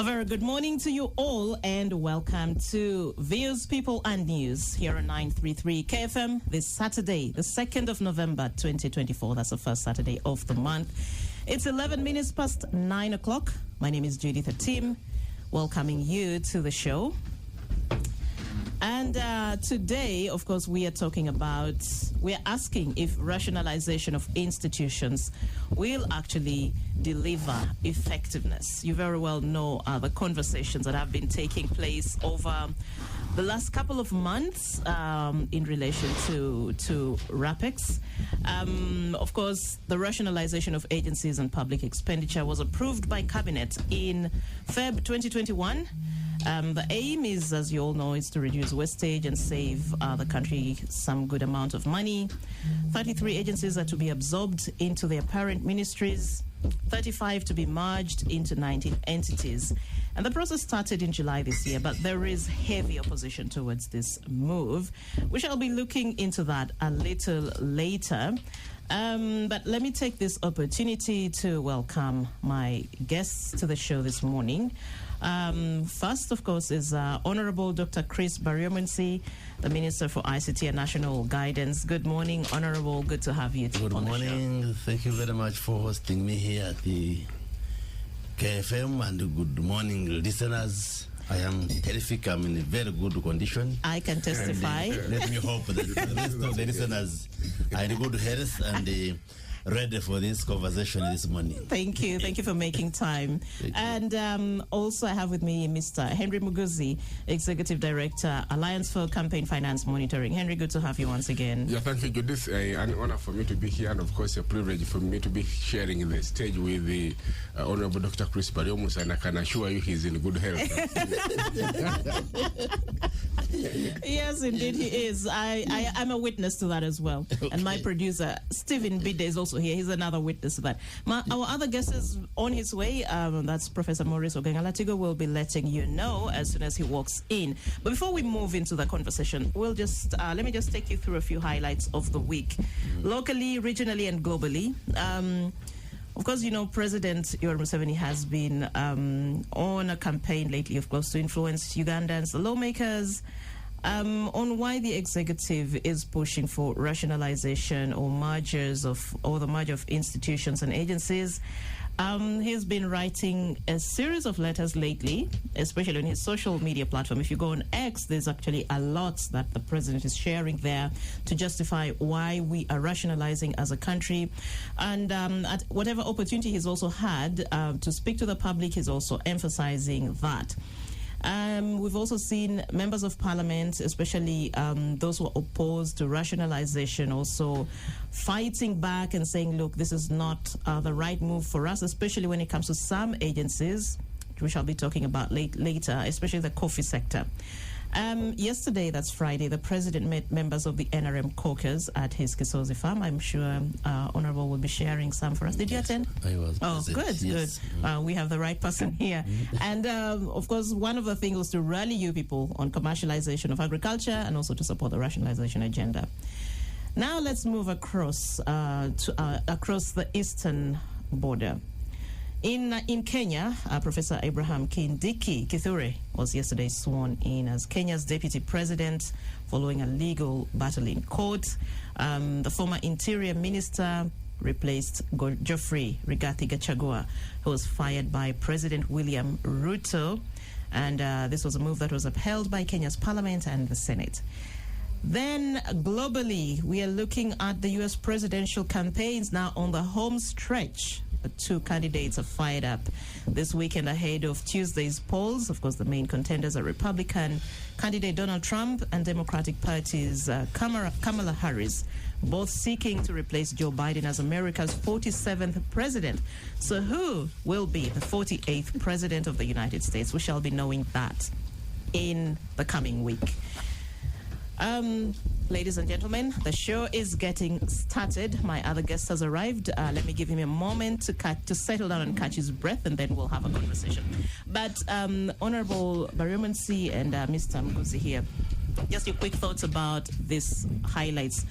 A very good morning to you all and welcome to Views, People and News here on 933 KFM this Saturday, the 2nd of November 2024. That's the first Saturday of the month. It's 11 minutes past 9 o'clock. My name is Judith Atim, welcoming you to the show. And today, of course, we are asking if rationalization of institutions will actually deliver effectiveness. You very well know the conversations that have been taking place over the last couple of months in relation to RAPEX. Of course, the rationalization of agencies and public expenditure was approved by Cabinet in Feb 2021. The aim is, as you all know, is to reduce wastage and save the country some good amount of money. 33 agencies are to be absorbed into their parent ministries, 35 to be merged into 19 entities. And the process started in July this year, but there is heavy opposition towards this move. We shall be looking into that a little later. But let me take this opportunity to welcome my guests to the show this morning. First, of course, is Honorable Dr. Chris Baryomunsi, the Minister for ICT and National Guidance. Good morning, Honorable. Good to have you on the show. Good morning. Thank you very much for hosting me here at the KFM, and good morning, listeners. I am terrific. I'm in a very good condition. I can testify. And, let me hope that the rest of the listeners are in good health and ready for this conversation this morning. Thank you. Thank you for making time. And also I have with me Mr. Henry Muguzi, Executive Director, Alliance for Campaign Finance Monitoring. Henry, good to have you once again. Yeah, thank you, Judith. An honor for me to be here, and of course a privilege for me to be sharing the stage with the Honorable Dr. Chris Baryomunsi, and I can assure you he's in good health. Yes, indeed he is. I'm a witness to that as well. Okay. And my producer, Stephen Bide, is also here. He's another witness to that. Our other guest is on his way. That's Professor Maurice Ogengalatigo. We'll be letting you know as soon as he walks in. But before we move into the conversation, we'll just let me just take you through a few highlights of the week, locally, regionally, and globally. Of course, you know, President Yoweri Museveni has been on a campaign lately, of course, to influence Ugandans, the lawmakers, on why the executive is pushing for rationalization or the merger of institutions and agencies. He's been writing a series of letters lately, especially on his social media platform. If you go on X, there's actually a lot that the president is sharing there to justify why we are rationalizing as a country. And at whatever opportunity he's also had to speak to the public, he's also emphasizing that. We've also seen members of parliament, especially those who are opposed to rationalization, also fighting back and saying, look, this is not the right move for us, especially when it comes to some agencies, which we shall be talking about later, especially the coffee sector. Yesterday, that's Friday, the president met members of the NRM caucus at his Kisozi farm. I'm sure Honorable will be sharing some for us. Did you attend? I was. Oh, good, yes. Good. We have the right person here. And of course, one of the things was to rally you people on commercialization of agriculture and also to support the rationalization agenda. Now let's move across across the eastern border. In Kenya, Professor Abraham Kindiki Kithure was yesterday sworn in as Kenya's deputy president following a legal battle in court. The former interior minister replaced Geoffrey Rigathi Gachagua, who was fired by President William Ruto. And this was a move that was upheld by Kenya's parliament and the Senate. Then globally, we are looking at the U.S. presidential campaigns now on the home stretch. The two candidates are fired up this weekend ahead of Tuesday's polls. Of course, the main contenders are Republican candidate Donald Trump and Democratic Party's Kamala Harris, both seeking to replace Joe Biden as America's 47th president. So who will be the 48th president of the United States? We shall be knowing that in the coming week. Ladies and gentlemen, the show is getting started. My other guest has arrived. Let me give him a moment to settle down and catch his breath, and then we'll have a conversation. But Honorable Baryomunsi and Mr. Muguzi here, just your quick thoughts about these highlights.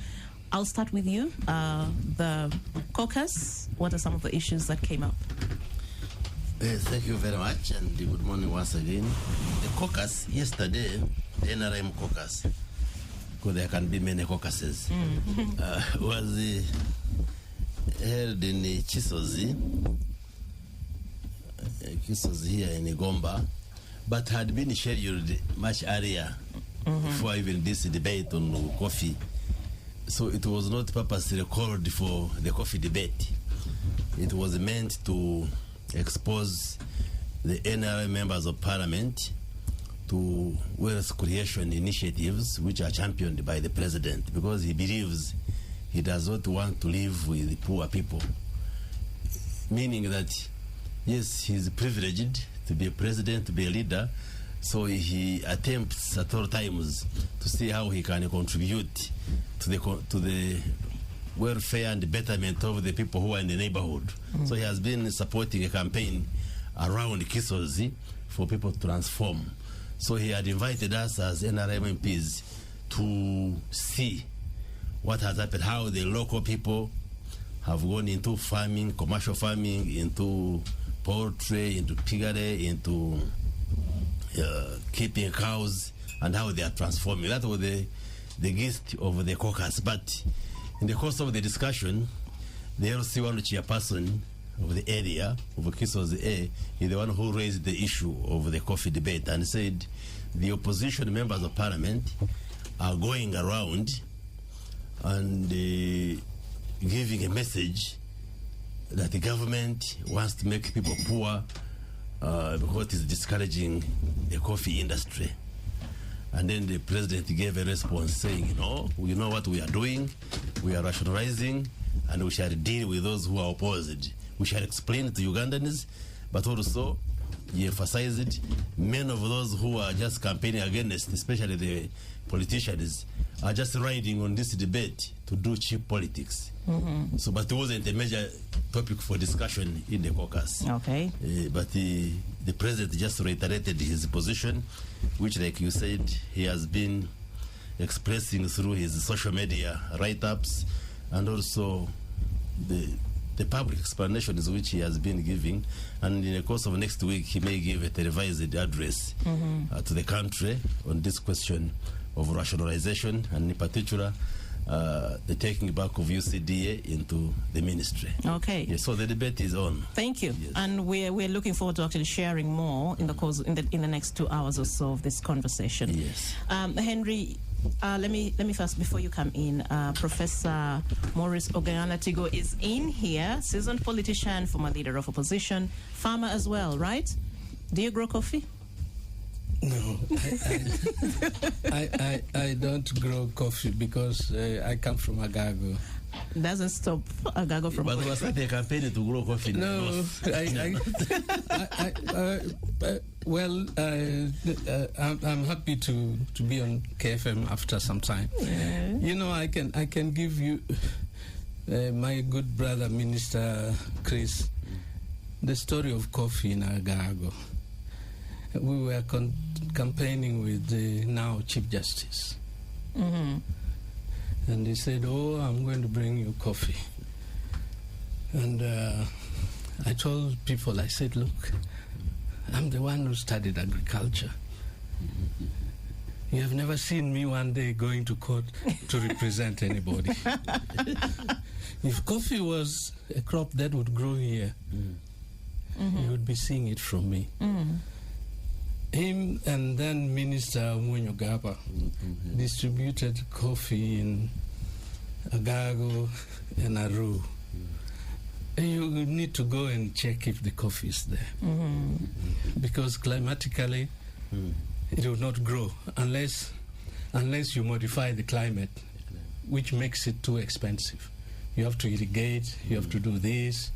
I'll start with you. The caucus, what are some of the issues that came up? Thank you very much, and good morning once again. The caucus yesterday, the NRM caucus, because there can be many caucuses, was held in Chisozi here in Uganda, but had been scheduled much earlier before even this debate on coffee. So it was not purposely called for the coffee debate. It was meant to expose the NRM members of parliament to wealth creation initiatives which are championed by the president, because he believes he does not want to live with the poor people. Meaning that, yes, he's privileged to be a president, to be a leader, so he attempts at all times to see how he can contribute to the welfare and betterment of the people who are in the neighborhood. So he has been supporting a campaign around Kisozi for people to transform. So he had invited us as NRM MPs to see what has happened, how the local people have gone into farming, commercial farming, into poultry, into piggery, into keeping cows, and how they are transforming. That was the gist of the caucus. But in the course of the discussion, the LC1 chairperson of the area of Kisozi A is the one who raised the issue of the coffee debate and said the opposition members of parliament are going around and giving a message that the government wants to make people poor because it is discouraging the coffee industry. And then the president gave a response saying, you know what we are doing, we are rationalizing, and we shall deal with those who are opposed. We shall explain to Ugandans, but also he emphasized many of those who are just campaigning against, especially the politicians, are just riding on this debate to do cheap politics. So, but it wasn't a major topic for discussion in the caucus. Okay. But the president just reiterated his position, which, like you said, he has been expressing through his social media write-ups, and also the public explanations which he has been giving. And in the course of next week, he may give a televised address to the country on this question of rationalization, and in particular, the taking back of UCDA into the ministry. Okay. Yes, so the debate is on. Thank you. Yes. And we're looking forward to actually sharing more in the course in the next 2 hours or so of this conversation. Yes. Henry, let me first, before you come in, Professor Maurice Ogayanatigo is in here, seasoned politician, former leader of opposition, farmer as well, right? Do you grow coffee? No, I don't grow coffee because I come from Agago. Doesn't stop Agago from. But we are starting a campaign to grow coffee. No, I'm happy to be on KFM after some time. Yeah. You know, I can give you my good brother Minister Chris the story of coffee in Agago. We were campaigning with the now Chief Justice. And he said, I'm going to bring you coffee. And I told people, I said, look, I'm the one who studied agriculture. You have never seen me one day going to court to represent anybody. If coffee was a crop that would grow here, you would be seeing it from me. Him and then Minister Munyogapa distributed coffee in Agago and Aru. You need to go and check if the coffee is there. Because climatically, it will not grow unless you modify the climate, which makes it too expensive. You have to irrigate, you have to do this.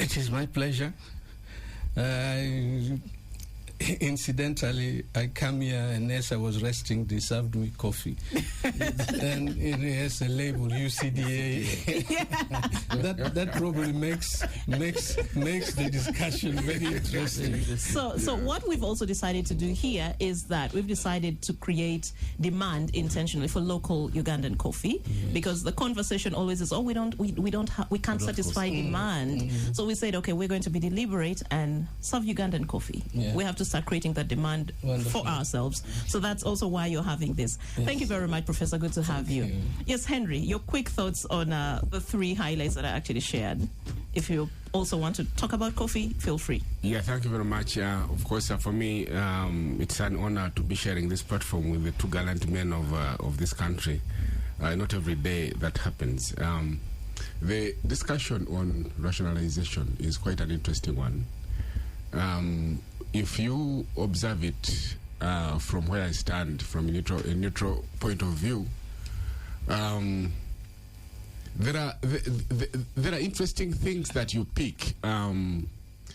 It is my pleasure. incidentally, I come here and as I was resting, they served me coffee. And it has a label, UCDA. that probably makes the discussion very interesting. So what we've also decided to do here is that we've decided to create demand intentionally for local Ugandan coffee, because the conversation always is, we can't satisfy demand. So we said, okay, we're going to be deliberate and serve Ugandan coffee. Yeah. We have to start creating that demand for ourselves. So that's also why you're having this. Yes. Thank you very much, Professor. Good to have you. Yes, Henry, your quick thoughts on the three highlights that I actually shared. If you also want to talk about coffee, feel free. Yeah, thank you very much. Of course, for me, it's an honor to be sharing this platform with the two gallant men of this country. Not every day that happens. The discussion on rationalization is quite an interesting one. If you observe it from where I stand, from a neutral point of view, there are interesting things that you pick.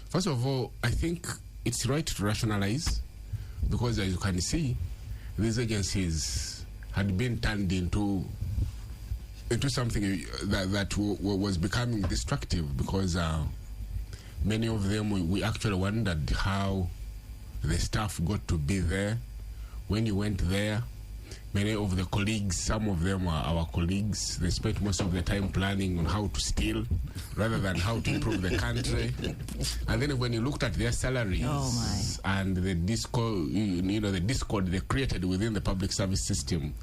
First of all, I think it's right to rationalize, because as you can see, these agencies had been turned into something that was becoming destructive, because many of them, we actually wondered how the staff got to be there. When you went there, many of the colleagues, some of them are our colleagues, they spent most of the time planning on how to steal rather than how to improve the country. And then when you looked at their salaries and the discord, the discord they created within the public service system,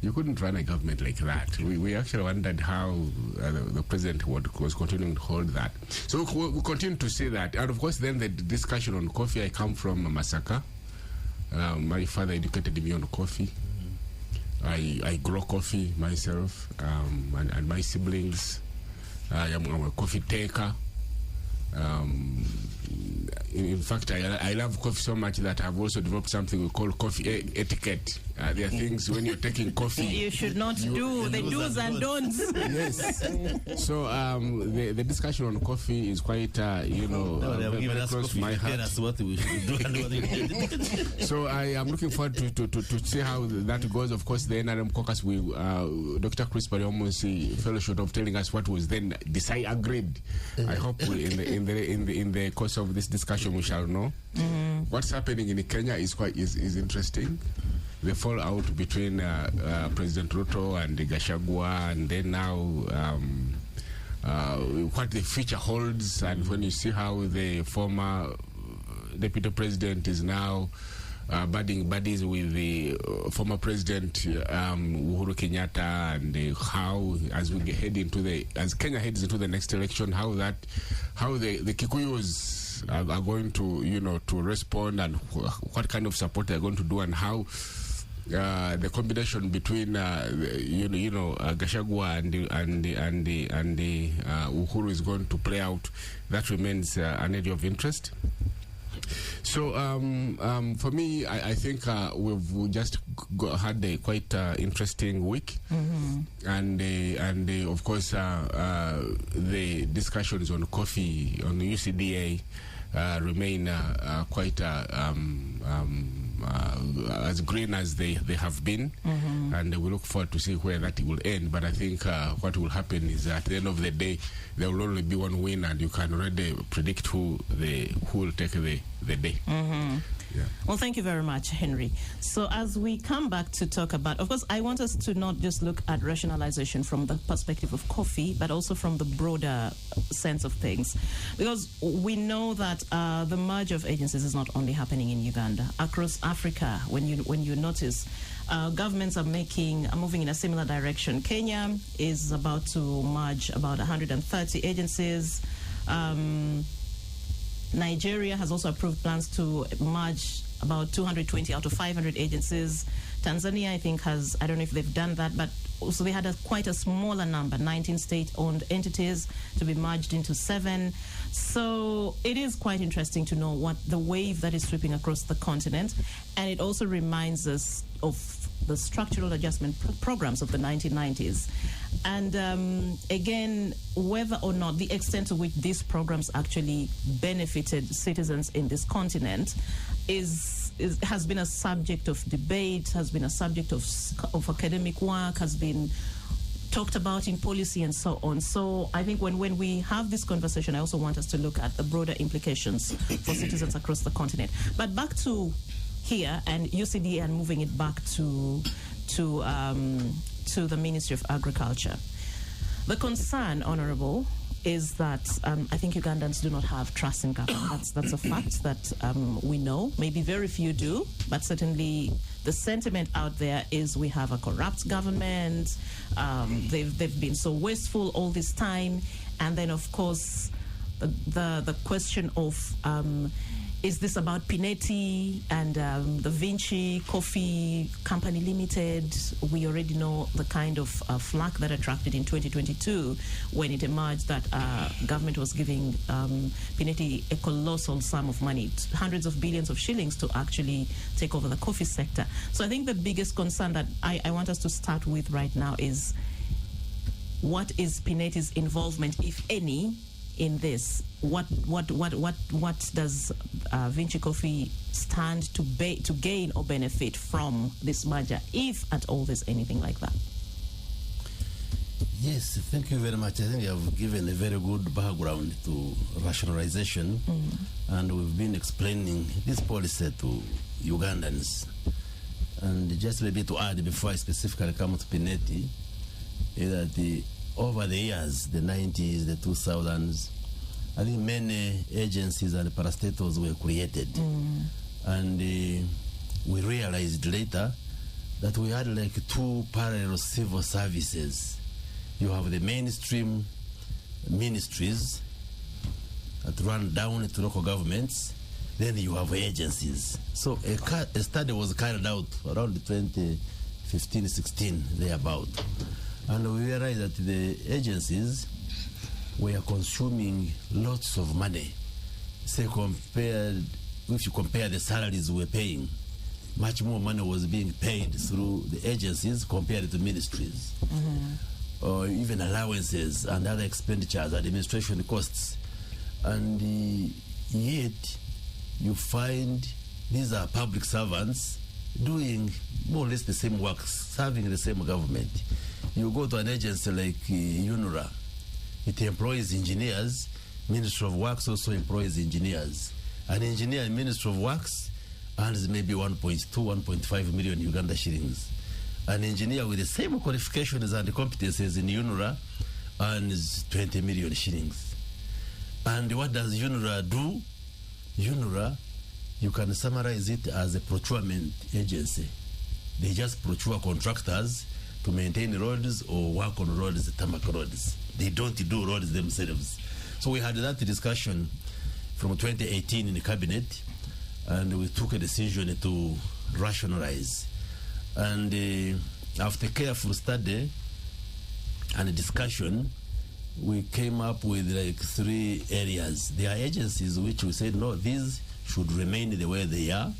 you couldn't run a government like that. We actually wondered how the president was continuing to hold that. So we continue to see that. And of course, then the discussion on coffee, I come from Masaka. My father educated me on coffee. I grow coffee myself, and my siblings. I'm a coffee taker. In fact, I love coffee so much that I've also developed something we call coffee etiquette. There are things when you're taking coffee you should not do the do's and don'ts. Yes. So the discussion on coffee is quite very close to my heart. What we should do. So I am looking forward to see how that goes. Of course, the NRM caucus Dr. Chris Bariomusi fellowship of telling us what was then agreed. I hope in the course of this discussion we shall know. What's happening in Kenya is interesting. The fallout between President Ruto and Gachagua, and then now what the future holds, and when you see how the former deputy president is now budding buddies with the former president Uhuru Kenyatta, and how as Kenya heads into the next election, how the Kikuyus are going to respond, and what kind of support they're going to do, and how the combination between Gachagua and Uhuru is going to play out. That remains an area of interest. So for me, I think we've just had a quite interesting week, and of course the discussions on coffee, on the UCDA, remain quite as green as they have been, and we look forward to see where that will end. But I think what will happen is at the end of the day, there will only be one winner, and you can already predict who will take the day. Yeah. Well, thank you very much, Henry. So as we come back to talk about, of course, I want us to not just look at rationalization from the perspective of coffee, but also from the broader sense of things. Because we know that the merger of agencies is not only happening in Uganda. Across Africa, when you notice, governments are moving in a similar direction. Kenya is about to merge about 130 agencies. Nigeria has also approved plans to merge about 220 out of 500 agencies. Tanzania, I think, I don't know if they've done that, but also they had quite a smaller number, 19 state-owned entities to be merged into 7. So it is quite interesting to know what the wave that is sweeping across the continent. And it also reminds us of the structural adjustment programs of the 1990s. And again, whether or not the extent to which these programs actually benefited citizens in this continent, has been a subject of debate, has been a subject of academic work, has been talked about in policy and so on. So I think when we have this conversation, I also want us to look at the broader implications for citizens across the continent. But back to here and UCD and moving it back to the Ministry of Agriculture. The concern, Honourable, is that I think Ugandans do not have trust in government. That's a fact that we know. Maybe very few do, but certainly the sentiment out there is we have a corrupt government. They've been so wasteful all this time. And then, of course, the question of is this about Pinetti and the Vinci Coffee Company Limited? We already know the kind of flack that attracted in 2022 when it emerged that government was giving Pinetti a colossal sum of money, hundreds of billions of shillings, to actually take over the coffee sector. So I think the biggest concern that I want us to start with right now is what is Pinetti's involvement, if any, in this? What does Vinci Coffee stand to gain or benefit from this merger, if at all there's anything like that? Yes, thank you very much. I think you have given a very good background to rationalization, and we've been explaining this policy to Ugandans. And just maybe to add, before I specifically come to Pinetti, is that over the years, the 90s, the 2000s, I think many agencies and parastatals were created. And we realized later that we had like two parallel civil services. You have the mainstream ministries that run down to local governments, then you have agencies. So a study was carried out around 2015-16, thereabout. And we realized that the agencies were consuming lots of money. Say if you compare the salaries we were paying, much more money was being paid through the agencies compared to ministries. Or even allowances and other expenditures, administration costs. And yet, you find these are public servants doing more or less the same work, serving the same government. You go to an agency like UNRA, it employs engineers. Ministry of Works also employs engineers. An engineer in Ministry of Works earns maybe 1.2, 1.5 million Uganda shillings. An engineer with the same qualifications and competencies in UNRA earns 20 million shillings. And what does UNRA do? UNRA, you can summarize it as a procurement agency. They just procure contractors to maintain roads or work on roads, tarmac roads. They don't do roads themselves. So we had that discussion from 2018 in the cabinet, and we took a decision to rationalize. And after careful study and discussion, we came up with like 3 areas. There are agencies which we said, no, these should remain the way they are.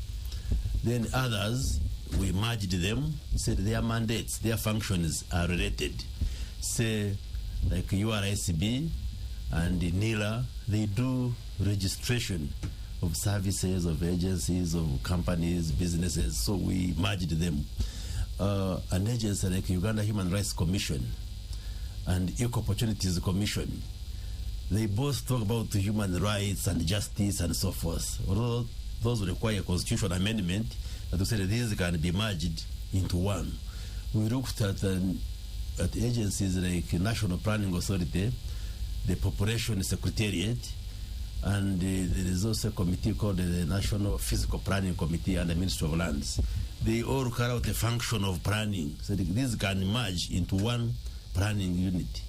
Then others, we merged them, said their mandates, their functions are related. Say, like URSB and NILA, they do registration of services, of agencies, of companies, businesses, so we merged them. An agency like Uganda Human Rights Commission and Equal Opportunities Commission, they both talk about human rights and justice and so forth. Although those require constitutional amendment, but we said these can be merged into one. We looked at agencies like National Planning Authority, the Population Secretariat, and there is also a committee called the National Physical Planning Committee and the Ministry of Lands. They all carry out a function of planning, so these can merge into one planning unit.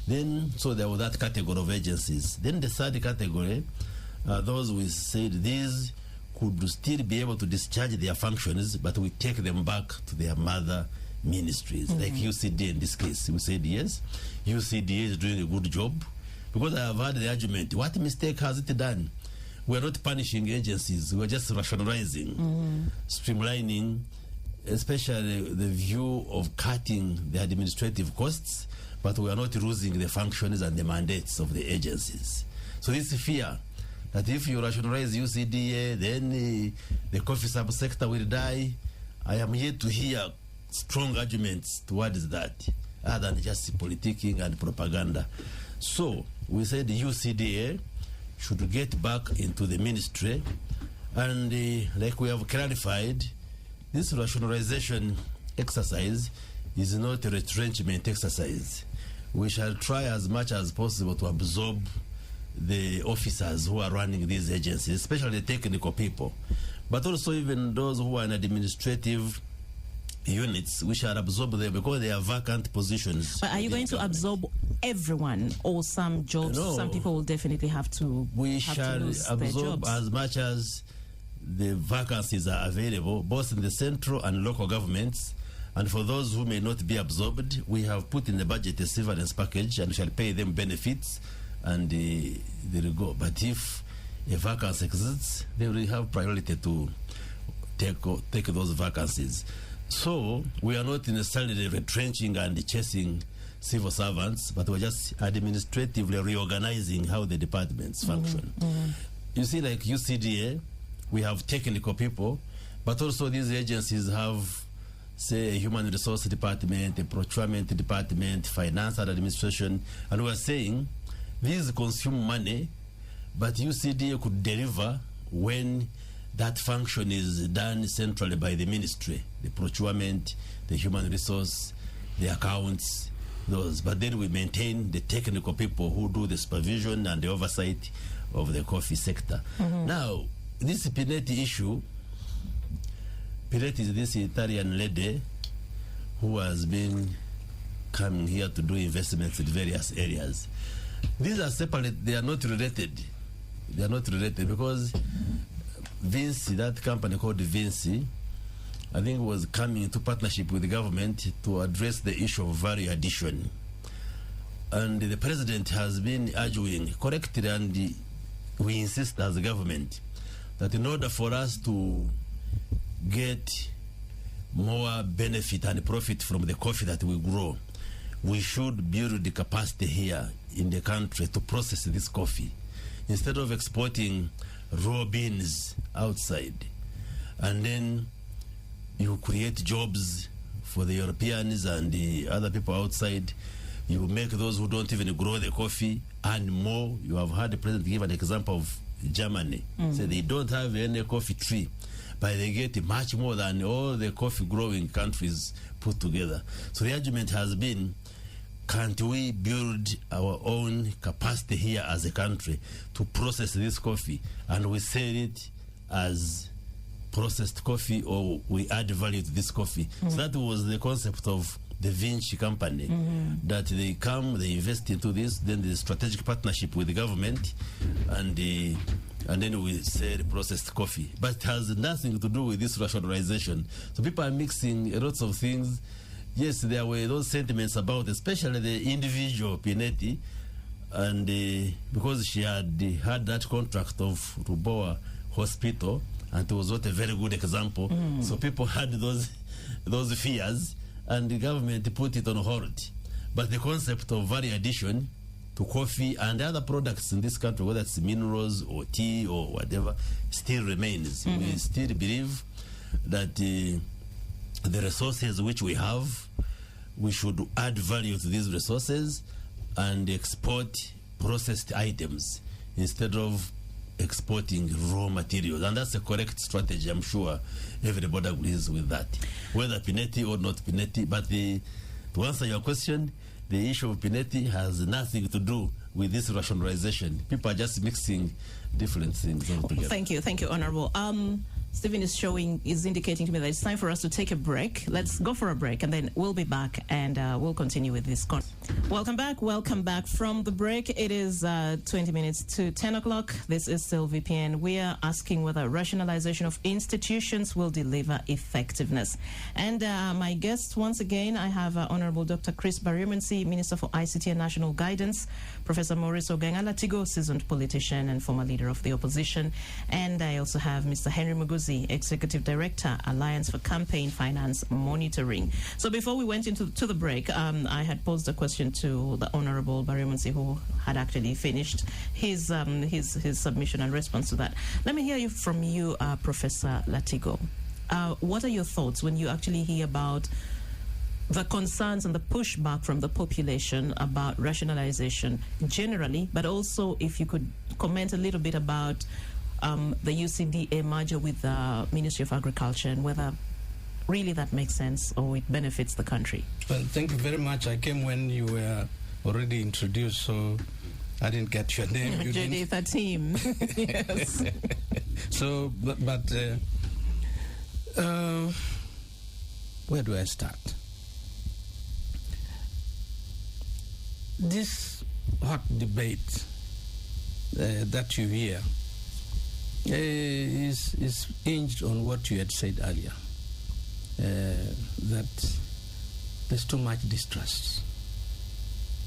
Then, so there was that category of agencies. Then the third category, those we said these could still be able to discharge their functions, but we take them back to their mother ministries, like UCD in this case. We said, yes, UCD is doing a good job, because I have heard the argument, what mistake has it done? We're not punishing agencies, we're just rationalizing, streamlining, especially the view of cutting the administrative costs, but we are not losing the functions and the mandates of the agencies. So this fear that if you rationalize UCDA, then the coffee subsector will die. I am yet to hear strong arguments towards that, other than just politicking and propaganda. So we said the UCDA should get back into the ministry, and like we have clarified, this rationalization exercise is not a retrenchment exercise. We shall try as much as possible to absorb the officers who are running these agencies, especially the technical people, but also even those who are in administrative units. We shall absorb them because they are vacant positions. But are you going to absorb everyone, or some jobs? No. Some people will definitely have to. We shall absorb as much as the vacancies are available, both in the central and local governments. And for those who may not be absorbed, we have put in the budget a severance package and shall pay them benefits, and they will go. But if a vacancy exists, they will have priority to take those vacancies. So we are not necessarily retrenching and chasing civil servants, but we're just administratively reorganizing how the departments function. You see, like UCDA, we have technical people, but also these agencies have, say, a human resource department, a procurement department, finance and administration, and we're saying these consume money, but UCDA could deliver when that function is done centrally by the ministry, the procurement, the human resource, the accounts, those. But then we maintain the technical people who do the supervision and the oversight of the coffee sector. Now, this Pineti issue, Pineti is this Italian lady who has been coming here to do investments in various areas. These are separate, they are not related. They are not related because Vinci, that company called Vinci, I think was coming into partnership with the government to address the issue of value addition. And the president has been arguing correctly, and we insist as a government that in order for us to get more benefit and profit from the coffee that we grow, we should build the capacity here in the country to process this coffee instead of exporting raw beans outside. And then you create jobs for the Europeans and the other people outside. You make those who don't even grow the coffee and more. You have had the president give an example of Germany. Say they don't have any coffee tree, but they get much more than all the coffee growing countries put together. So the argument has been, can't we build our own capacity here as a country to process this coffee, and we sell it as processed coffee, or we add value to this coffee? So that was the concept of the Vinci company, that they come, they invest into this, then the strategic partnership with the government, and then we sell processed coffee. But it has nothing to do with this rationalization. So people are mixing lots of things. Yes, there were those sentiments about, especially the individual Pineti, and because she had that contract of Ruboa Hospital, and it was not a very good example. So people had those fears, and the government put it on hold. But the concept of value addition to coffee and other products in this country, whether it's minerals or tea or whatever, still remains. We still believe that the resources which we have, we should add value to these resources and export processed items instead of exporting raw materials. And that's a correct strategy. I'm sure everybody agrees with that, whether Pineti or not Pineti. But to answer your question, the issue of Pineti has nothing to do with this rationalization. People are just mixing different things altogether. Thank you, Honorable. Stephen is indicating to me that it's time for us to take a break. Let's go for a break, and then we'll be back, and we'll continue with this. Welcome back from the break. It is 20 minutes to 10 o'clock. This is still VPN. We are asking whether rationalization of institutions will deliver effectiveness. And my guests, once again, I have Honorable Dr. Chris Baryomunsi, Minister for ICT and National Guidance, Professor Maurice Ogenga-Latigo, seasoned politician and former leader of the opposition, and I also have Mr. Henry Muguzi, Muhozi, Executive Director, Alliance for Campaign Finance Monitoring. So before we went into the break, I had posed a question to the Honorable Barimunsi, who had actually finished his submission and response to that. Let me hear from you, Professor Latigo. What are your thoughts when you actually hear about the concerns and the pushback from the population about rationalization generally, but also if you could comment a little bit about the UCDA merger with the Ministry of Agriculture and whether really that makes sense or it benefits the country? Well, thank you very much. I came when you were already introduced, so I didn't get your name. You Judith Atim. Yes. So, but where do I start? This hot debate that you hear is hinged on what you had said earlier, that there's too much distrust.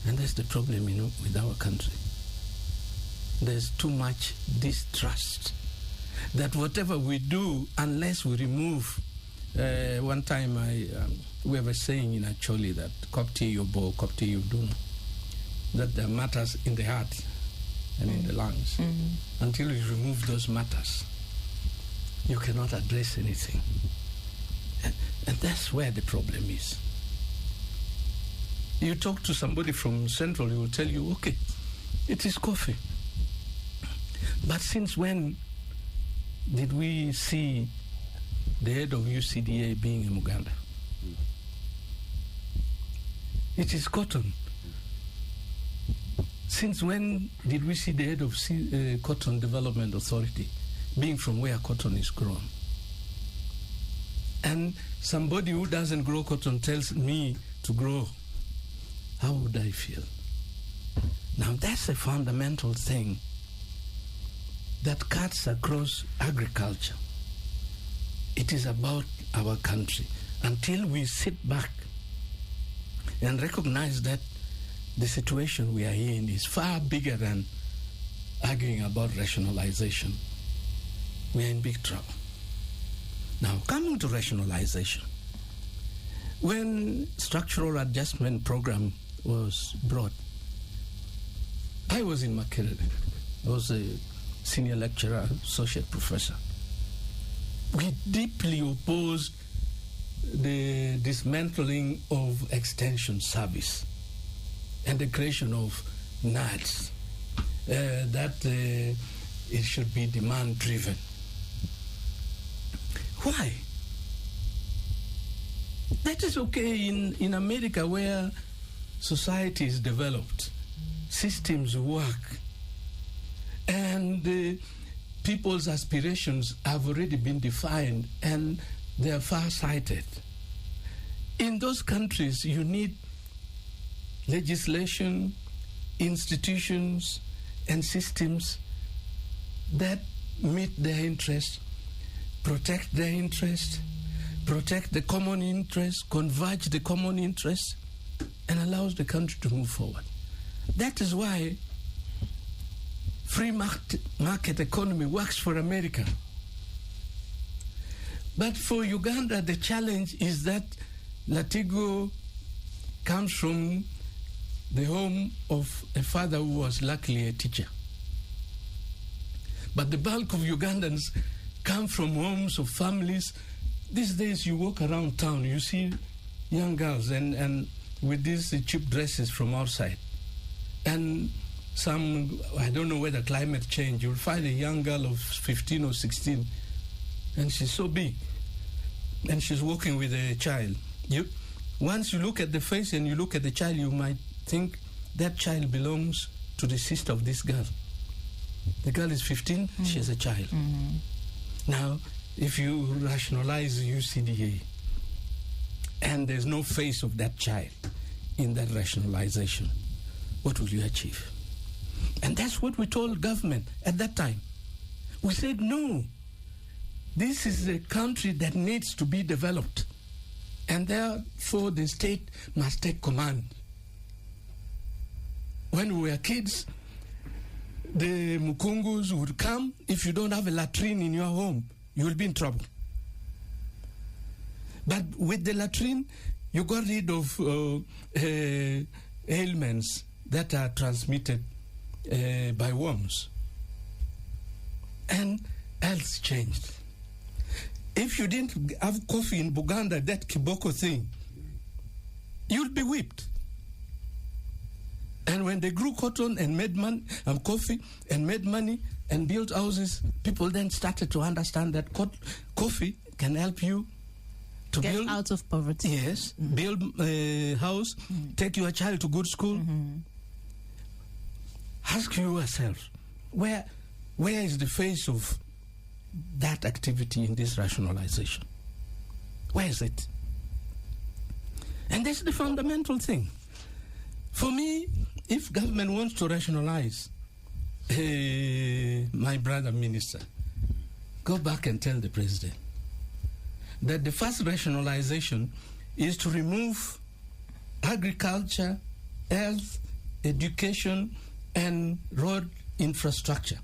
And that's the problem, with our country. There's too much distrust. That whatever we do, unless we remove, one time we were saying in Acholi that kopti yobo, kopti yoduno, that there are matters in the heart and in the lungs. Mm-hmm. Until you remove those matters, you cannot address anything. And that's where the problem is. You talk to somebody from Central, he will tell you, okay, it is coffee. But since when did we see the head of UCDA being in Uganda? It is cotton. Since when did we see the head of Cotton Development Authority being from where cotton is grown? And somebody who doesn't grow cotton tells me to grow. How would I feel? Now that's a fundamental thing that cuts across agriculture. It is about our country. Until we sit back and recognize that the situation we are in is far bigger than arguing about rationalization, we are in big trouble. Now, coming to rationalization, when structural adjustment program was brought, I was in Makerere. I was a senior lecturer, associate professor. We deeply opposed the dismantling of extension service and the creation of NADS, that it should be demand-driven. Why? That is okay in America, where society is developed, systems work, and people's aspirations have already been defined and they are far-sighted. In those countries, you need legislation, institutions, and systems that meet their interests, protect their interests, protect the common interest, converge the common interest, and allows the country to move forward. That is why free market economy works for America. But for Uganda, the challenge is that Latigo comes from the home of a father who was luckily a teacher. But the bulk of Ugandans come from homes of families. These days you walk around town, you see young girls and with these cheap dresses from outside. And some, I don't know whether climate change, you'll find a young girl of 15 or 16, and she's so big, and she's walking with a child. Once you look at the face and you look at the child, you might think that child belongs to the sister of this girl. The girl is 15, she's a child. Mm-hmm. Now, if you rationalize UCDA, and there's no face of that child in that rationalization, what will you achieve? And that's what we told government at that time. We said, no, this is a country that needs to be developed, and therefore the state must take command. When we were kids, the Mukungus would come. If you don't have a latrine in your home, you will be in trouble. But with the latrine, you got rid of ailments that are transmitted by worms. And health changed. If you didn't have coffee in Buganda, that kiboko thing, you'd be whipped. And when they grew cotton and made coffee and made money and built houses, people then started to understand that coffee can help you to get build out of poverty. Yes, build a house, take your child to good school. Ask yourself, where is the face of that activity in this rationalization? Where is it? And that's the fundamental thing. For me, if government wants to rationalize, my brother minister, go back and tell the president that the first rationalization is to remove agriculture, health, education, and road infrastructure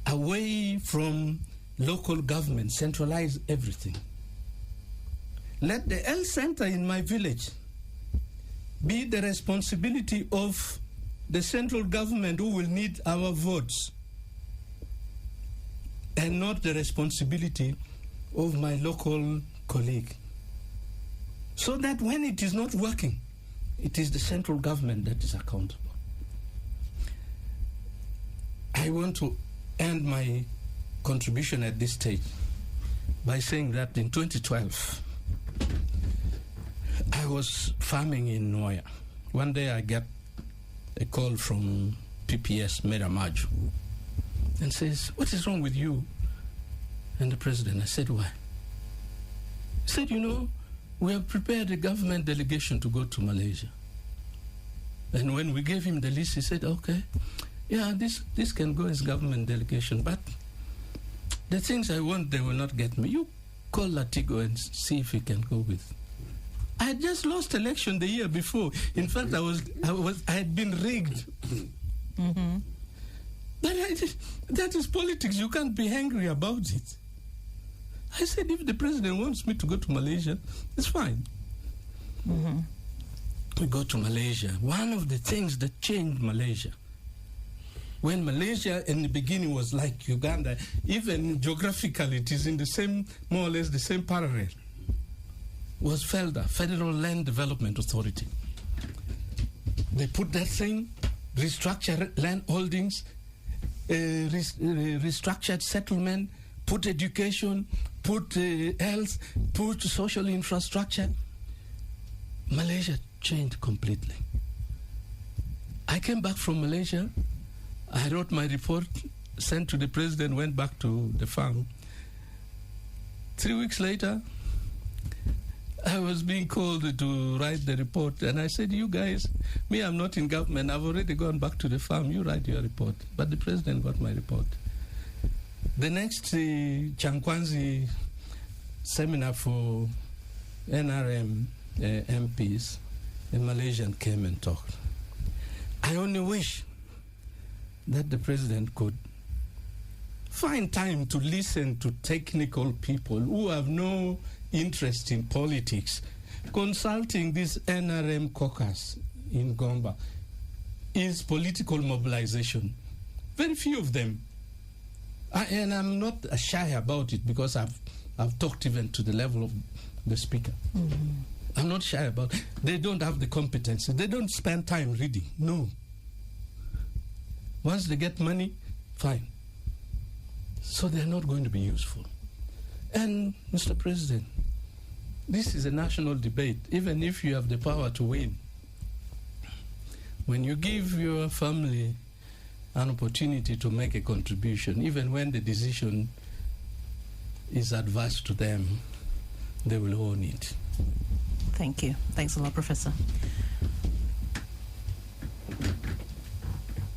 away from local government, centralize everything. Let the health center in my village be the responsibility of the central government who will need our votes, and not the responsibility of my local colleague. So that when it is not working, it is the central government that is accountable. I want to end my contribution at this stage by saying that in 2012, I was farming in Noya. One day I get a call from PPS Meramaju and says, "What is wrong with you and the president?" I said, "Why?" He said, "We have prepared a government delegation to go to Malaysia." And when we gave him the list, he said, "Okay, yeah, this can go as government delegation, but the things I want, they will not get me. You call Latigo and see if he can go with." I had just lost election the year before. In fact, I had been rigged. But that is politics. You can't be angry about it. I said, if the president wants me to go to Malaysia, it's fine. We go to Malaysia. One of the things that changed Malaysia, when Malaysia in the beginning was like Uganda, even geographically it is in the same, more or less the same parallel, was FELDA, Federal Land Development Authority. They put that thing, restructure land holdings, restructured settlement, put education, put health, put social infrastructure. Malaysia changed completely. I came back from Malaysia. I wrote my report, sent to the president, went back to the farm. 3 weeks later, I was being called to write the report, and I said, "You guys, me, I'm not in government. I've already gone back to the farm. You write your report." But the president got my report. The next Chankwanzi seminar for NRM MPs, a Malaysian came and talked. I only wish that the president could find time to listen to technical people who have no interest in politics. Consulting this NRM caucus in Gomba is political mobilization. Very few of them. And I'm not shy about it because I've talked even to the level of the speaker. I'm not shy about it. They don't have the competency. They don't spend time reading. No. Once they get money, fine. So they're not going to be useful. And, Mr. President, this is a national debate, even if you have the power to win. When you give your family an opportunity to make a contribution, even when the decision is adverse to them, they will own it. Thank you. Thanks a lot, Professor.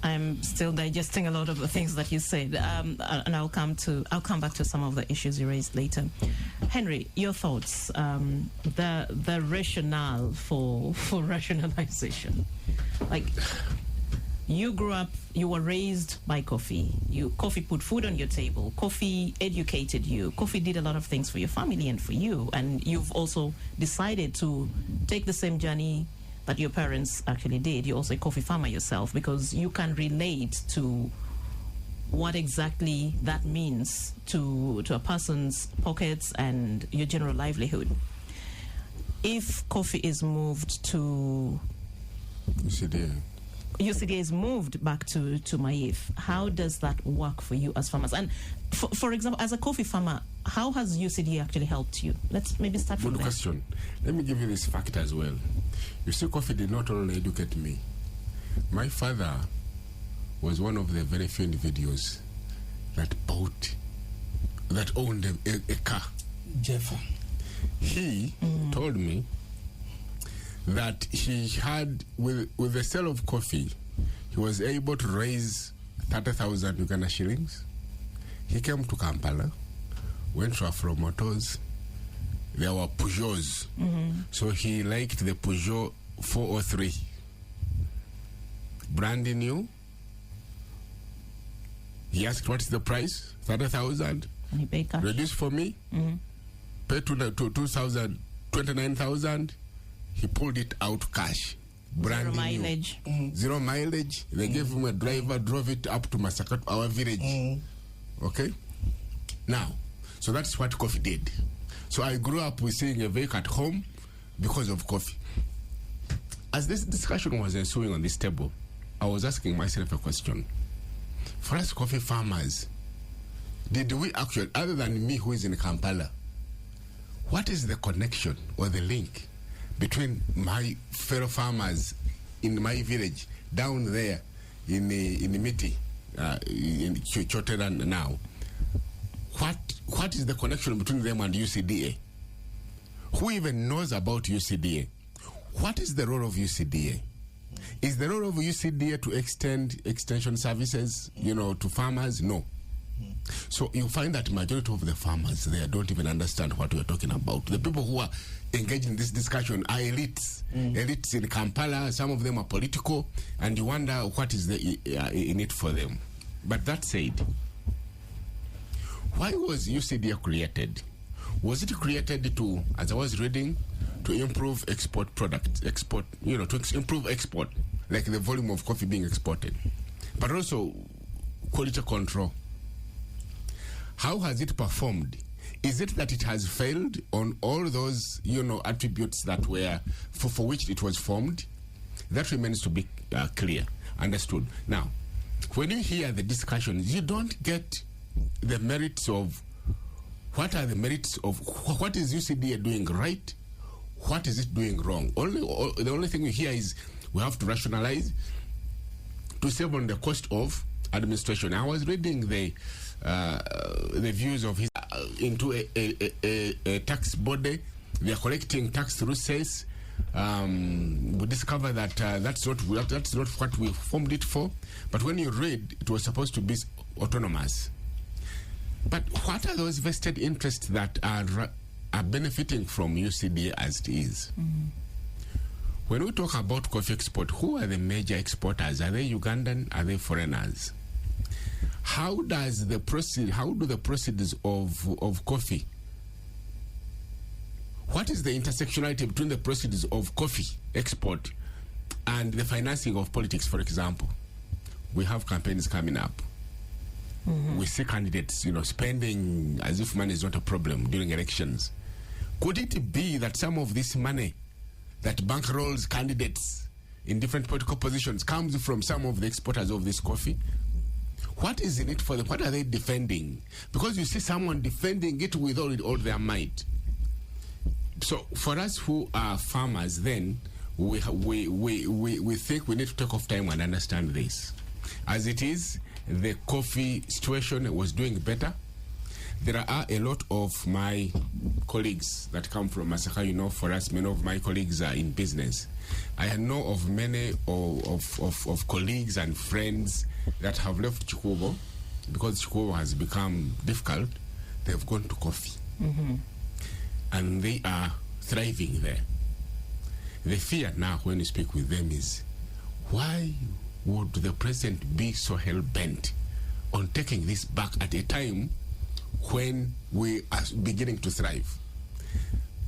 I'm still digesting a lot of the things that you said, and I'll come back to some of the issues you raised later. Henry, your thoughts, the rationale for rationalization, like You grew up, you were raised by coffee. Coffee put food on your table. Coffee educated you. Coffee did a lot of things for your family and for you. And you've also decided to take the same journey that your parents actually did. You're also a coffee farmer yourself, because you can relate to what exactly that means to a person's pockets and your general livelihood. If coffee is moved to UCDA is moved back to Maif, how does that work for you as farmers? And for example, as a coffee farmer, how has UCDA actually helped you? Let's maybe start from there. Good question. Let me give you this fact as well. You see, coffee did not only educate me. My father was one of the very few individuals that owned a car. Jeff. He told me that he had, with the sale of coffee, he was able to raise 30,000 Uganda shillings. He came to Kampala, went to Afro Motors. There were Peugeots. So he liked the Peugeot 403. Brand new. He asked, what's the price? 30,000. And he paid cash. Reduce for me. Paid 29,000. He pulled it out cash. Brand Zero mileage. Zero mileage. They gave him a driver, drove it up to Masakat, our village. Okay? Now, so that's what coffee did. So I grew up with seeing a vehicle at home because of coffee. As this discussion was ensuing on this table, I was asking myself a question. For us coffee farmers, did we actually, other than me who is in Kampala, what is the connection or the link between my fellow farmers in my village down there in the Miti, in Choteran now? What is the connection between them and UCDA? Who even knows about UCDA? What is the role of UCDA? Is the role of UCDA to extend extension services, to farmers? No. So you find that majority of the farmers there don't even understand what we're talking about. The people who are engaged in this discussion are elites. Elites in Kampala, some of them are political, and you wonder what is in it for them. But that said, why was UCDA created? Was it created to, as I was reading, to improve export products, to improve export, like the volume of coffee being exported, but also quality control? How has it performed? Is it that it has failed on all those, attributes that were for which it was formed? That remains to be clear, understood. Now, when you hear the discussions, you don't get the merits of what are the merits of what is UCDA doing right, what is it doing wrong. The only thing we hear is we have to rationalize to save on the cost of administration. I was reading the views of his into a tax body. They are collecting tax through sales. We discover that that's not what we formed it for. But when you read, it was supposed to be autonomous. But what are those vested interests that are benefiting from UCDA as it is? When we talk about coffee export, who are the major exporters? Are they Ugandan? Are they foreigners? How do the proceeds of coffee? What is the intersectionality between the proceeds of coffee export and the financing of politics, for example? We have campaigns coming up. We see candidates, spending as if money is not a problem during elections. Could it be that some of this money that bankrolls candidates in different political positions comes from some of the exporters of this coffee? What is in it for them? What are they defending? Because you see someone defending it with all their might. So for us who are farmers, then we think we need to take off time and understand this. As it is, the coffee situation was doing better. There are a lot of my colleagues that come from Masaka. For us, many of my colleagues are in business. I know of many of colleagues and friends that have left Chikubo because Chikubo has become difficult. They've gone to coffee. And they are thriving there. The fear now when you speak with them is, why would the president be so hell-bent on taking this back at a time when we are beginning to thrive?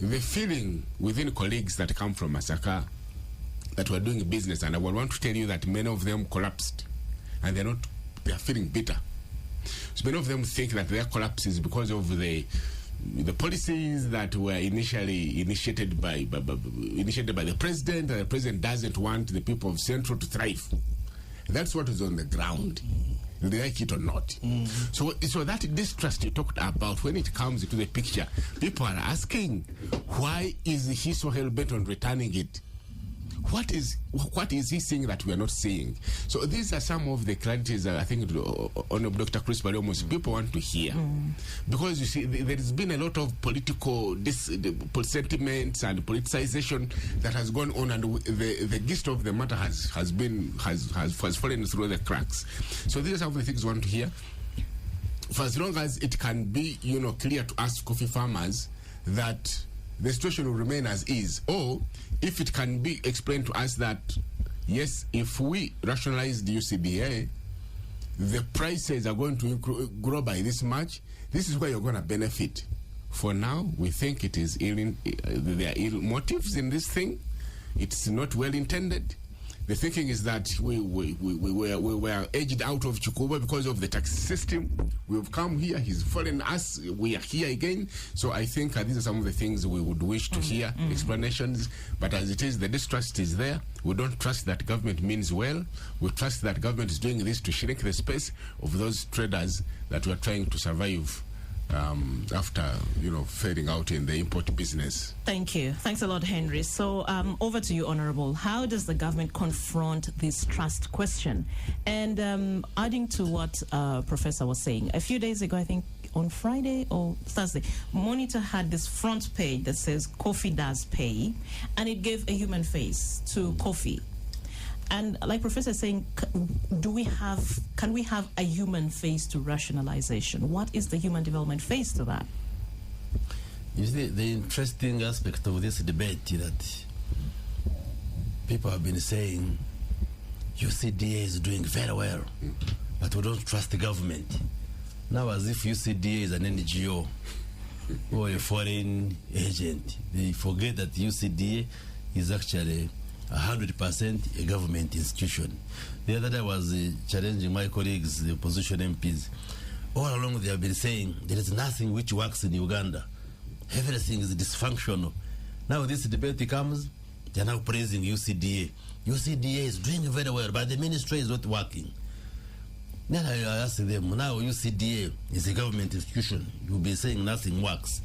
The feeling within colleagues that come from Masaka that were doing business, and I would want to tell you that many of them collapsed, and they are feeling bitter. So many of them think that their collapse is because of the policies that were initially initiated by the president, and the president doesn't want the people of Central to thrive. That's what is on the ground, they like it or not. So that distrust you talked about, when it comes into the picture, people are asking, why is he so hell-bent on returning it? What is he seeing that we are not seeing? So these are some of the clarities that I think Honorable Dr. Chris Barrios, people want to hear. Because you see, there has been a lot of political sentiments and politicization that has gone on, and the gist of the matter has fallen through the cracks. So these are some of the things we want to hear. For as long as it can be, clear to us coffee farmers that the situation will remain as is, or if it can be explained to us that, yes, if we rationalize the UCDA, the prices are going to grow by this much, this is where you're going to benefit. For now, we think it is there are ill motives in this thing. It's not well intended. The thinking is that we were edged out of Chukuba because of the tax system. We've come here, he's following us, we are here again. So I think these are some of the things we would wish to hear, explanations. But as it is, the distrust is there. We don't trust that government means well. We trust that government is doing this to shrink the space of those traders that were trying to survive after fading out in the import business. Thank you. Thanks a lot, Henry. So over to you, Honorable. How does the government confront this trust question? And adding to what Professor was saying, a few days ago, I think on Friday or Thursday, Monitor had this front page that says coffee does pay, and it gave a human face to coffee. And like Professor is saying, can we have a human face to rationalization? What is the human development face to that? You see, the interesting aspect of this debate is that people have been saying UCDA is doing very well, but we don't trust the government. Now, as if UCDA is an NGO or a foreign agent, they forget that UCDA is actually 100% a government institution. The other day I was challenging my colleagues, the opposition MPs. All along they have been saying there is nothing which works in Uganda. Everything is dysfunctional. Now this debate comes, they are now praising UCDA. UCDA is doing very well, but the ministry is not working. Then I ask them, now UCDA is a government institution. You'll be saying nothing works.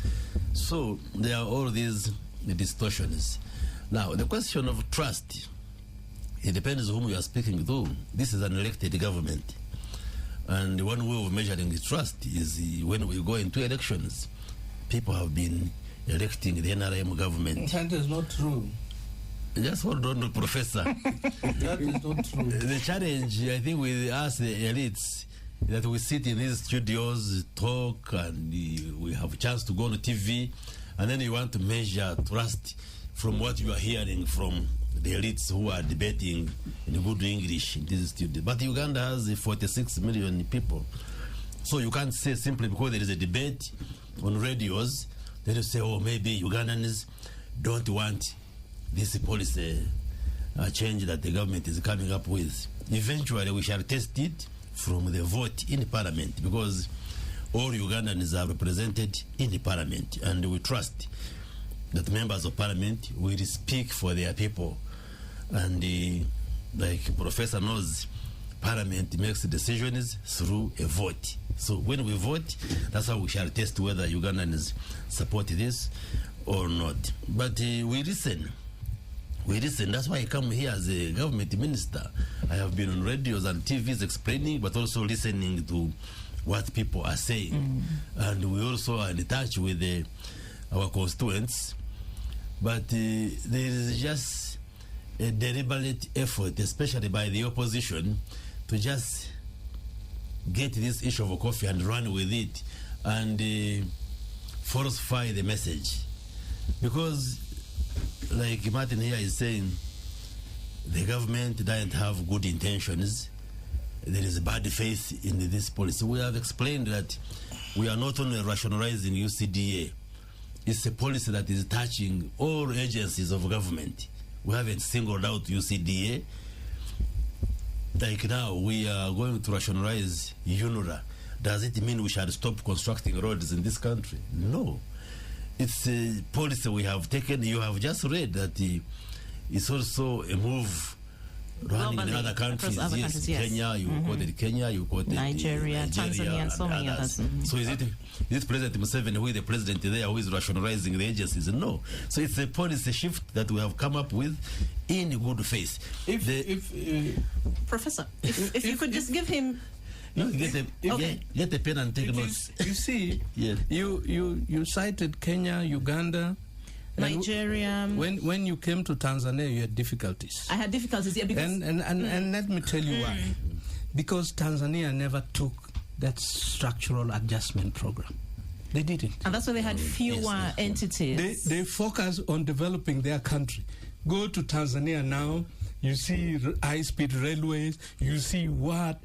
So there are all these distortions. Now, the question of trust, it depends on whom you are speaking to. This is an elected government. And one way of measuring trust is when we go into elections. People have been electing the NRM government. That is not true. Just hold on, Professor. That is not true. The challenge, I think, with us, the elites, that we sit in these studios, talk, and we have a chance to go on TV, and then you want to measure trust from what you are hearing from the elites who are debating in good English in this studio. But Uganda has 46 million people. So you can't say simply because there is a debate on radios, then you say, oh, maybe Ugandans don't want this policy change that the government is coming up with. Eventually, we shall test it from the vote in the parliament, because all Ugandans are represented in the parliament, and we trust that members of parliament will speak for their people. And like Professor knows, parliament makes decisions through a vote. So when we vote, that's how we shall test whether Ugandans support this or not. But we listen. That's why I come here as a government minister. I have been on radios and TVs explaining, but also listening to what people are saying. And we also are in touch with our constituents. But there is just a deliberate effort, especially by the opposition, to just get this issue of coffee and run with it and falsify the message. Because, like Martin here is saying, the government doesn't have good intentions. There is bad faith in this policy. We have explained that we are not only rationalizing UCDA, it's a policy that is touching all agencies of government. We haven't singled out UCDA. Like now, we are going to rationalize UNRWA. Does it mean we should stop constructing roads in this country? No. It's a policy we have taken. You have just read that it's also a move running in other countries. Yes. Kenya, you quoted Kenya, you quoted Nigeria, Tanzania, and so many others. So is it President Museveni who is the president there who is rationalizing the agencies? No. So it's a policy shift that we have come up with in good faith. Professor, if you could just give him... Get a pen and take notes. You see, yes. you cited Kenya, Uganda, Nigeria. When you came to Tanzania, you had difficulties. I had difficulties, yeah, because... And let me tell you why. Because Tanzania never took that structural adjustment program. They didn't. And that's why they had fewer entities. They focus on developing their country. Go to Tanzania now, you see high-speed railways, you see what.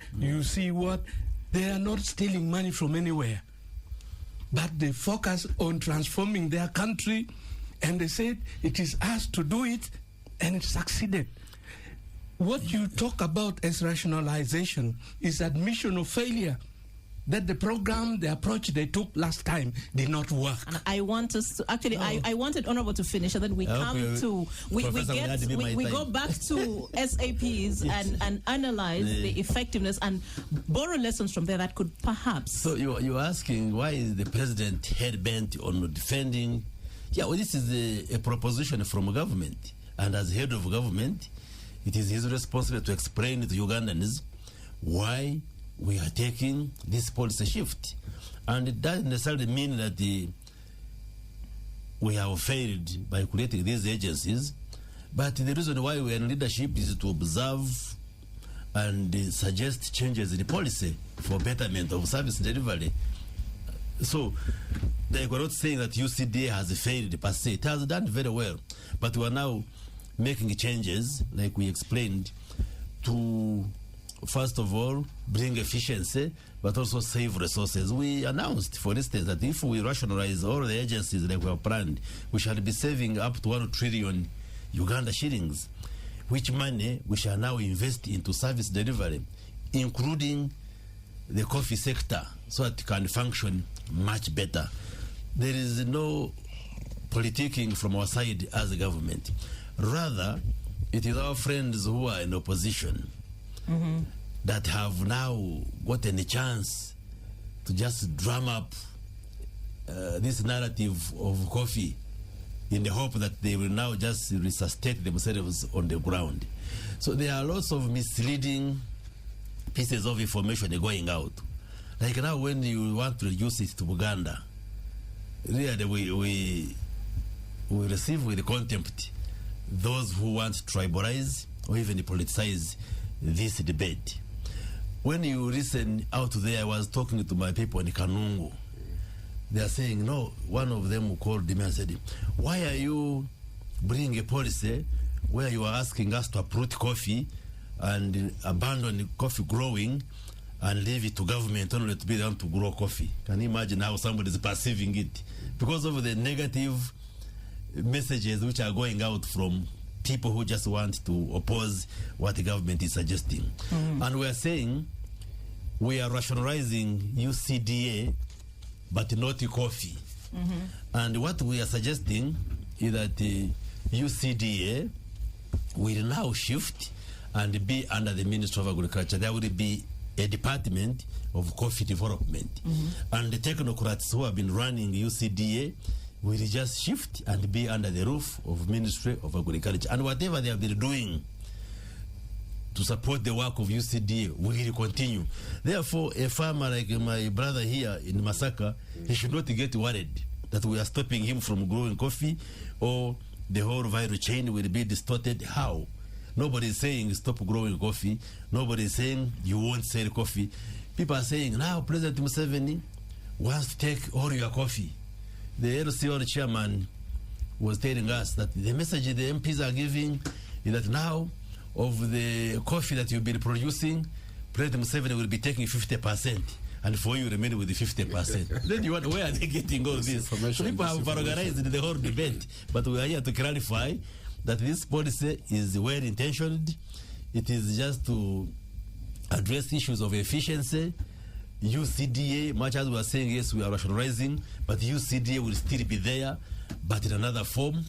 They are not stealing money from anywhere. But they focus on transforming their country, and they said it is us to do it, and it succeeded. What you talk about as rationalization is admission of failure, that the program, the approach they took last time did not work. And I want us to, actually, I wanted Honorable to finish, so that we come to, we go back to SAPs and analyze the effectiveness and borrow lessons from there that could perhaps... So you're asking, why is the president head-bent on defending... Yeah, well, this is a proposition from government. And as head of government, it is his responsibility to explain to Ugandans why we are taking this policy shift. And it doesn't necessarily mean that we have failed by creating these agencies, but the reason why we are in leadership is to observe and suggest changes in the policy for betterment of service delivery. So they were not saying that UCDA has failed per se. It has done very well, but we are now making changes, like we explained, to first of all bring efficiency, but also save resources. We announced, for instance, that if we rationalize all the agencies like we have planned, we shall be saving up to 1 trillion Uganda shillings, which money we shall now invest into service delivery, including the coffee sector, so that it can function much better. There is no politicking from our side as a government. Rather, it is our friends who are in opposition that have now gotten a chance to just drum up this narrative of coffee in the hope that they will now just resuscitate themselves on the ground. So there are lots of misleading pieces of information going out. Like now when you want to reduce it to Uganda, really we receive with contempt those who want to tribalize or even politicize this debate. When you listen out there, I was talking to my people in Kanungu. They are saying, no, one of them called me and said, why are you bringing a policy where you are asking us to uproot coffee and abandon coffee growing and leave it to government only to be the one to grow coffee? Can you imagine how somebody is perceiving it? Because of the negative messages which are going out from people who just want to oppose what the government is suggesting. And we are saying we are rationalizing UCDA, but not coffee. And what we are suggesting is that UCDA will now shift and be under the Ministry of Agriculture. There will be a department of coffee development. And the technocrats who have been running UCDA will just shift and be under the roof of Ministry of Agriculture. And whatever they have been doing to support the work of UCDA will continue. Therefore, a farmer like my brother here in Masaka, he should not get worried that we are stopping him from growing coffee or the whole value chain will be distorted. How? Nobody is saying stop growing coffee. Nobody is saying you won't sell coffee. People are saying now President Museveni wants to take all your coffee. The LCO chairman was telling us that the message the MPs are giving is that now of the coffee that you've been producing, President Museveni will be taking 50%. And for you remain with the 50%. Then you wonder, where are they getting all this? So people have organized the whole debate. But we are here to clarify that this policy is well-intentioned. It is just to address issues of efficiency. UCDA, much as we are saying, yes, we are rationalizing, but UCDA will still be there, but in another form.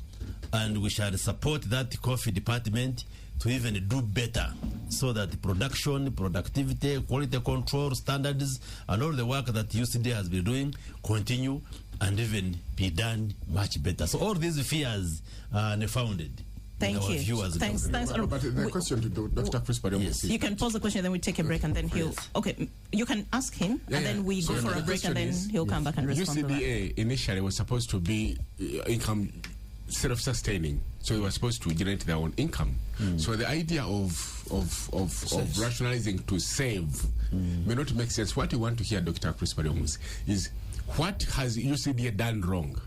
And we shall support that coffee department to even do better, so that production, productivity, quality control, standards, and all the work that UCD has been doing continue and even be done much better. So all these fears are unfounded. Thank you. Thanks. But the question to Dr. Chris Pariomo. Yes. You can pause the question, then we take a break, and then he'll... Okay, you can ask him, and then we go for a break, and then he'll come back and respond to that. UCDA initially was supposed to be income self-sustaining, so they were supposed to generate their own income. So the idea of rationalizing to save may not make sense. What you want to hear, Dr. Chris Pariomo, is what has UCDA done wrong?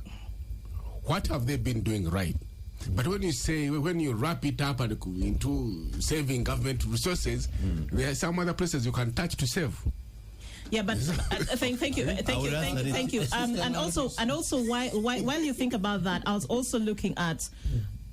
What have they been doing right? But when you wrap it up and into saving government resources, there are some other places you can touch to save. Yeah, but thank you. And also, while you think about that, I was also looking at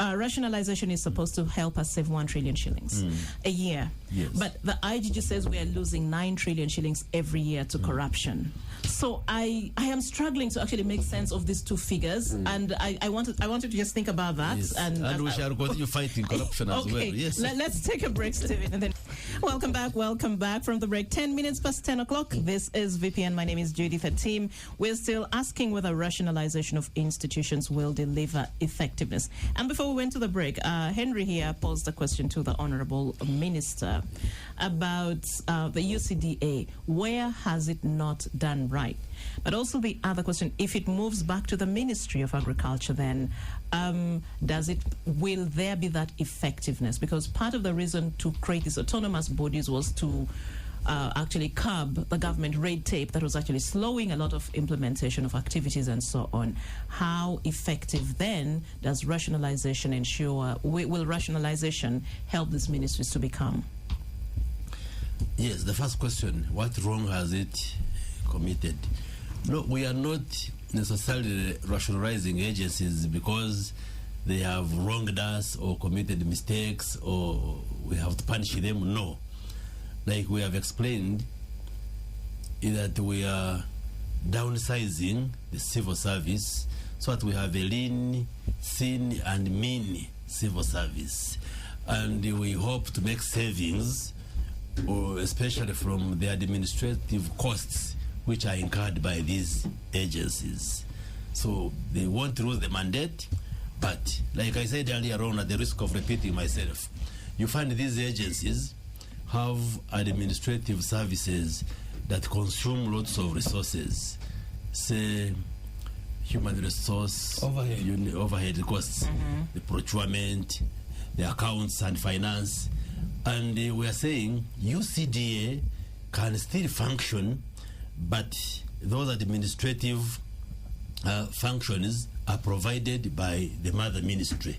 rationalization is supposed to help us save 1 trillion shillings a year. Yes. But the IGG says we are losing 9 trillion shillings every year to corruption. So I am struggling to actually make sense of these two figures, and I wanted to just think about that. Yes. And we shall continue fighting corruption as well. Yes. Let's take a break, Stephen, and then welcome back from the break. 10 minutes past 10 o'clock. This is VPN. My name is Judith Atim. We're still asking whether rationalization of institutions will deliver effectiveness. And before we went to the break, Henry here posed a question to the Honorable Minister about the UCDA. Where has it not done right? But also the other question, if it moves back to the Ministry of Agriculture, then will there be that effectiveness? Because part of the reason to create these autonomous bodies was to actually curb the government red tape that was actually slowing a lot of implementation of activities and so on. How effective then does rationalization ensure, will rationalization help these ministries to become? Yes, the first question, what wrong has it committed? No, we are not necessarily rationalizing agencies because they have wronged us or committed mistakes or we have to punish them. No. Like we have explained, is that we are downsizing the civil service so that we have a lean, thin, and mean civil service. And we hope to make savings, or especially from the administrative costs which are incurred by these agencies. So they won't lose the mandate, but like I said earlier on, at the risk of repeating myself, you find these agencies have administrative services that consume lots of resources, say human resource, overhead costs, the procurement, the accounts and finance. And we are saying UCDA can still function, but those administrative functions are provided by the mother ministry.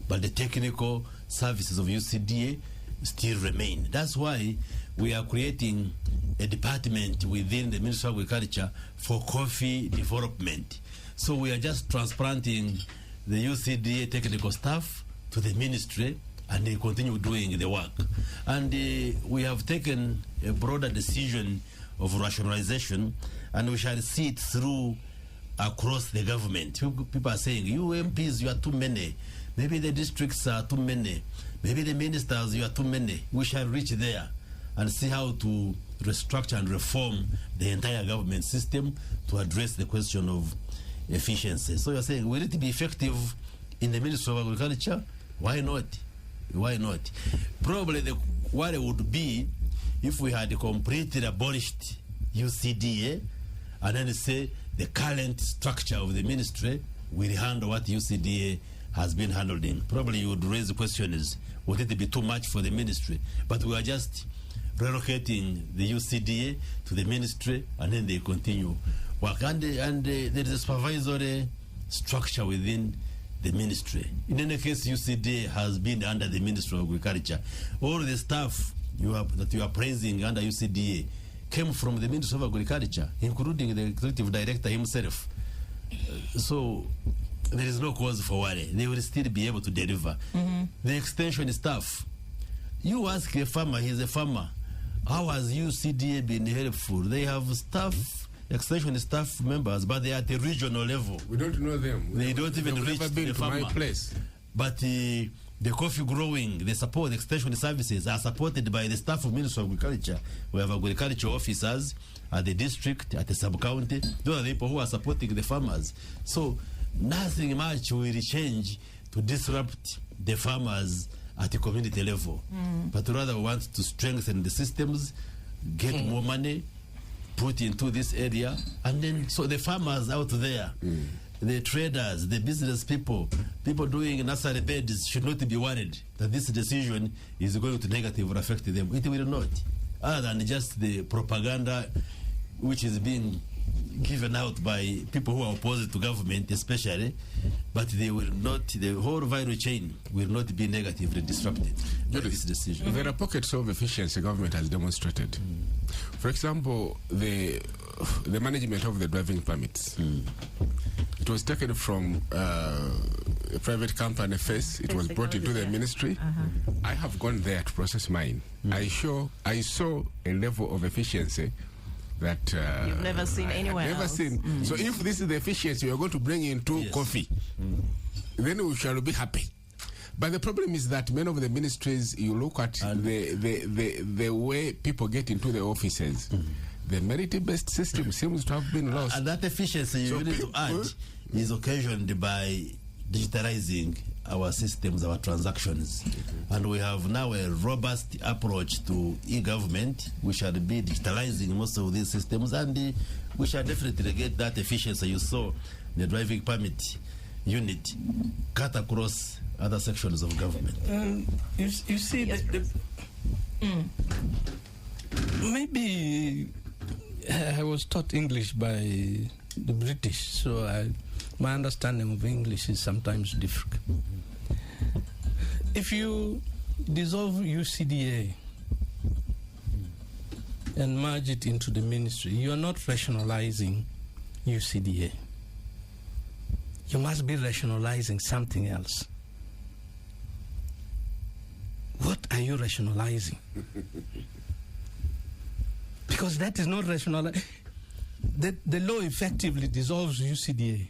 But the technical services of UCDA still remain. That's why we are creating a department within the Ministry of Agriculture for coffee development. So we are just transplanting the UCDA technical staff to the ministry, and they continue doing the work. And we have taken a broader decision of rationalization, and we shall see it through across the government. People are saying, you MPs, you are too many. Maybe the districts are too many. Maybe the ministers, you are too many. We shall reach there and see how to restructure and reform the entire government system to address the question of efficiency. So you're saying, will it be effective in the Ministry of Agriculture? Why not? Why not? Probably what it would be if we had completely abolished UCDA and then say the current structure of the ministry will handle what UCDA has been handling. Probably you would raise the question is, would it be too much for the ministry? But we are just relocating the UCDA to the ministry and then they continue work. And there is a supervisory structure within the ministry. In any case, UCDA has been under the Ministry of Agriculture. All the staff that you are praising under UCDA came from the Ministry of Agriculture, including the executive director himself. So there is no cause for worry. They will still be able to deliver. The extension staff, you ask a farmer, he's a farmer, how has UCDA been helpful? They have staff, extension staff members, but they are at the regional level. We don't know them. They don't even reach the farmer. My place. But the coffee growing, the support, the extension services are supported by the staff of Ministry of Agriculture. We have agriculture officers at the district, at the sub-county. Those are the people who are supporting the farmers. So nothing much will change to disrupt the farmers at the community level. But rather we want to strengthen the systems, get more money, put into this area, and then so the farmers out there, the traders, the business people doing nursery beds should not be worried that this decision is going to negatively affect them. It will not. Other than just the propaganda which is being given out by people who are opposed to government especially, but they will not, the whole value chain will not be negatively disrupted by this decision. There are pockets of efficiency government has demonstrated. For example, the management of the driving permits. It was taken from a private company first. It was brought into the ministry. I have gone there to process mine. I saw a level of efficiency that you've never seen anywhere never else. Seen. So if this is the efficiency we are going to bring into coffee, then we shall be happy. But the problem is that many of the ministries, you look at the way people get into the offices, the merit-based system seems to have been lost. And that efficiency you need to add is occasioned by digitalizing our systems, our transactions. And we have now a robust approach to e-government. We shall be digitalizing most of these systems, and we shall definitely get that efficiency you saw the driving permit unit cut across other sections of government. You see, Yes, maybe I was taught English by the British, so my understanding of English is sometimes different. If you dissolve UCDA and merge it into the ministry, you are not rationalizing UCDA. You must be rationalizing something else. What are you rationalizing? Because that is not rationalizing. The law effectively dissolves UCDA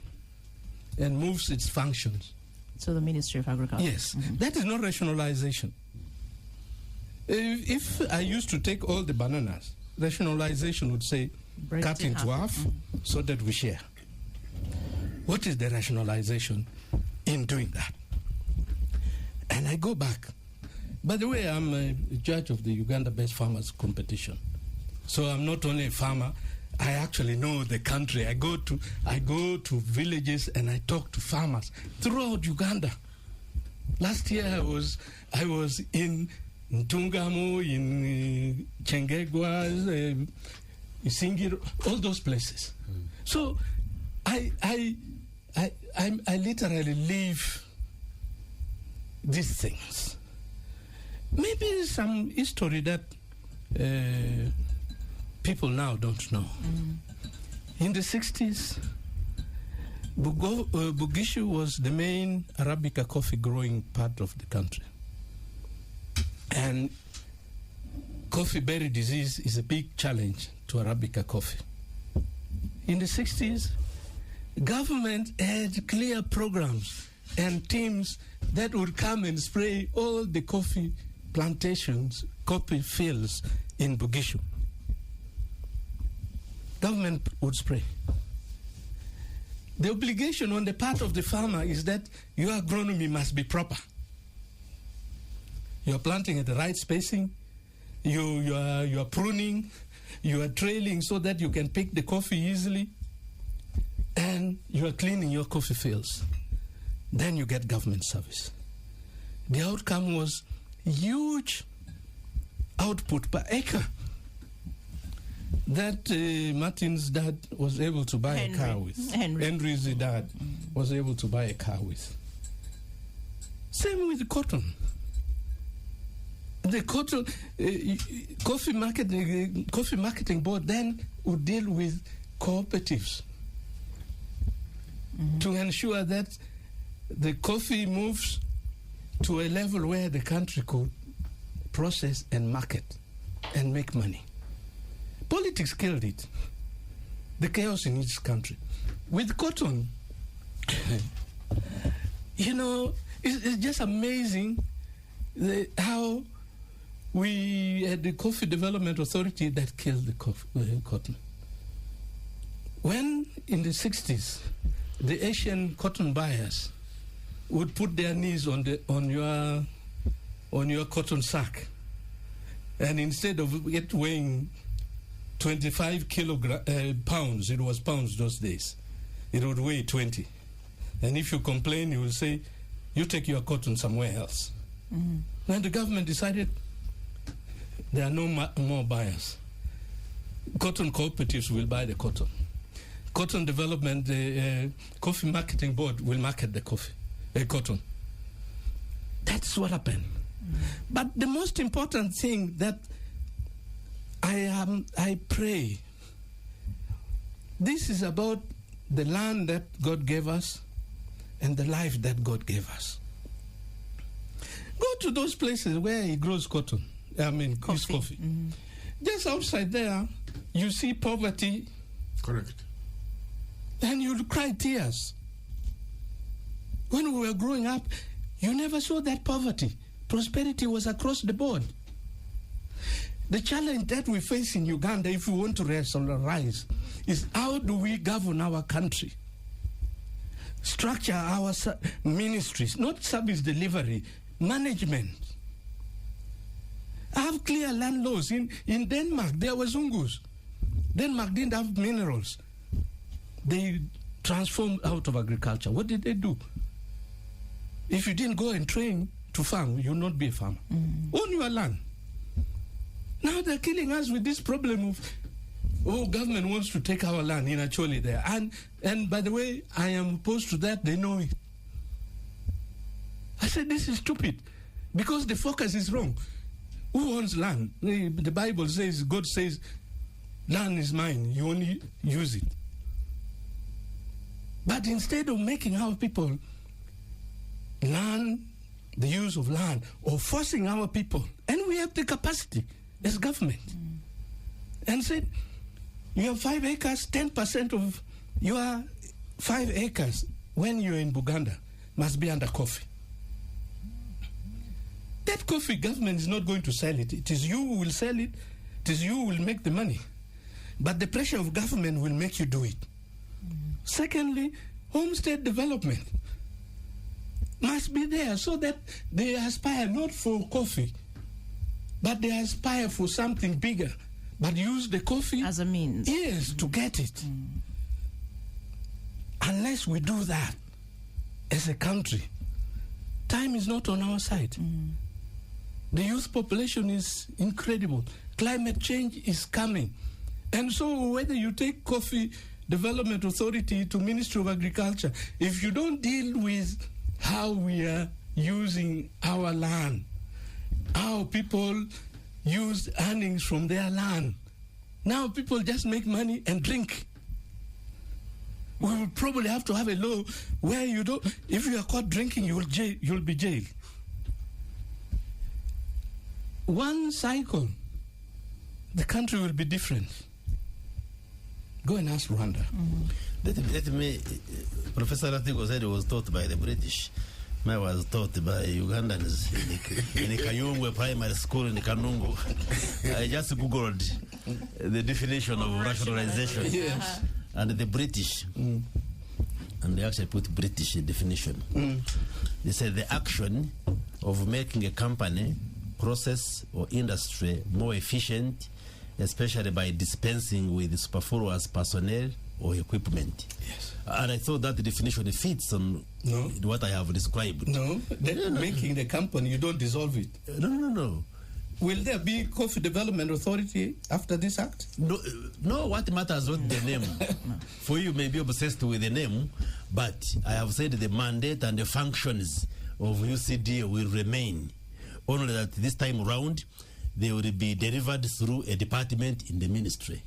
and moves its functions. To the Ministry of Agriculture. Yes, that is not rationalization. If I used to take all the bananas, rationalization would say, Break cut it in into half so that we share. What is the rationalization in doing that? And I go back. By the way, I'm a judge of the Uganda-based farmers competition. So I'm not only a farmer, I actually know the country. I go to villages and I talk to farmers throughout Uganda. Last year I was in Ntungamo, in Chengegwa, Isingiro, all those places. So I literally live these things. Maybe some history that people now don't know. In the 60s, Bugishu was the main Arabica coffee growing part of the country. And coffee berry disease is a big challenge to Arabica coffee. In the 60s, government had clear programs and teams that would come and spray all the coffee plantations, coffee fields in Bugishu. Government would spray. The obligation on the part of the farmer is that your agronomy must be proper. You are planting at the right spacing, you are pruning, you are trailing so that you can pick the coffee easily, and you are cleaning your coffee fields. Then you get government service. The outcome was huge output per acre that Martin's dad was able to buy a car with. Henry's dad was able to buy a car with. Same with cotton. The cotton coffee marketing board then would deal with cooperatives to ensure that the coffee moves to a level where the country could process and market and make money. Politics killed it. The chaos in each country. With cotton, it's just amazing how we had the Coffee Development Authority that killed the cotton. When in the 60s, the Asian cotton buyers would put their knees on your cotton sack, and instead of it weighing 25 pounds, it was pounds those days, it would weigh 20. And if you complain, you will say, you take your cotton somewhere else. Then the government decided there are no more buyers. Cotton cooperatives will buy the cotton. Cotton development, the coffee marketing board will market the cotton. That's what happened. But the most important thing that I pray, this is about the land that God gave us and the life that God gave us. Go to those places where he grows cotton. Coffee. Just outside there, you see poverty. Correct. And you'll cry tears. When we were growing up, you never saw that poverty. Prosperity was across the board. The challenge that we face in Uganda, if we want to rationalize, is how do we govern our country? Structure our ministries, not service delivery, management. I have clear land laws. In Denmark, there were Zungus. Denmark didn't have minerals. They transformed out of agriculture. What did they do? If you didn't go and train to farm, you'll not be a farmer. Own your land. Now they're killing us with this problem of, government wants to take our land in actually there. And by the way, I am opposed to that. They know it. I said, this is stupid because the focus is wrong. Who owns land? The Bible says, God says, land is mine. You only use it. But instead of making our people learn the use of land or forcing our people, and we have the capacity as government, and said, you have 5 acres, 10% of your 5 acres when you're in Uganda must be under coffee. That coffee, government is not going to sell it. It is you who will sell it. It is you who will make the money. But the pressure of government will make you do it. Secondly, homestead development must be there so that they aspire not for coffee, but they aspire for something bigger, but use the coffee as a means. Yes, to get it. Unless we do that as a country, time is not on our side. The youth population is incredible. Climate change is coming. And so whether you take Coffee Development Authority to Ministry of Agriculture, if you don't deal with how we are using our land, how people use earnings from their land, now people just make money and drink. We will probably have to have a law where you don't, if you are caught drinking, you'll be jailed. One cycle, the country will be different. Go and ask Rwanda. Let me, Professor Ratigo said it was taught by the British. Mine was taught by Ugandans in Kayungwe Primary School in Kanungu. I just Googled the definition of rationalization. Yes. And the British, and they actually put British definition. They said the action of making a company, process, or industry more efficient, especially by dispensing with superfluous personnel or equipment. Yes. And I thought that the definition fits on what I have described. No, making the company, you don't dissolve it. No. Will there be Coffee Development Authority after this act? No, what matters not the name. For you may be obsessed with the name, but I have said the mandate and the functions of UCD will remain, only that this time around they will be delivered through a department in the ministry.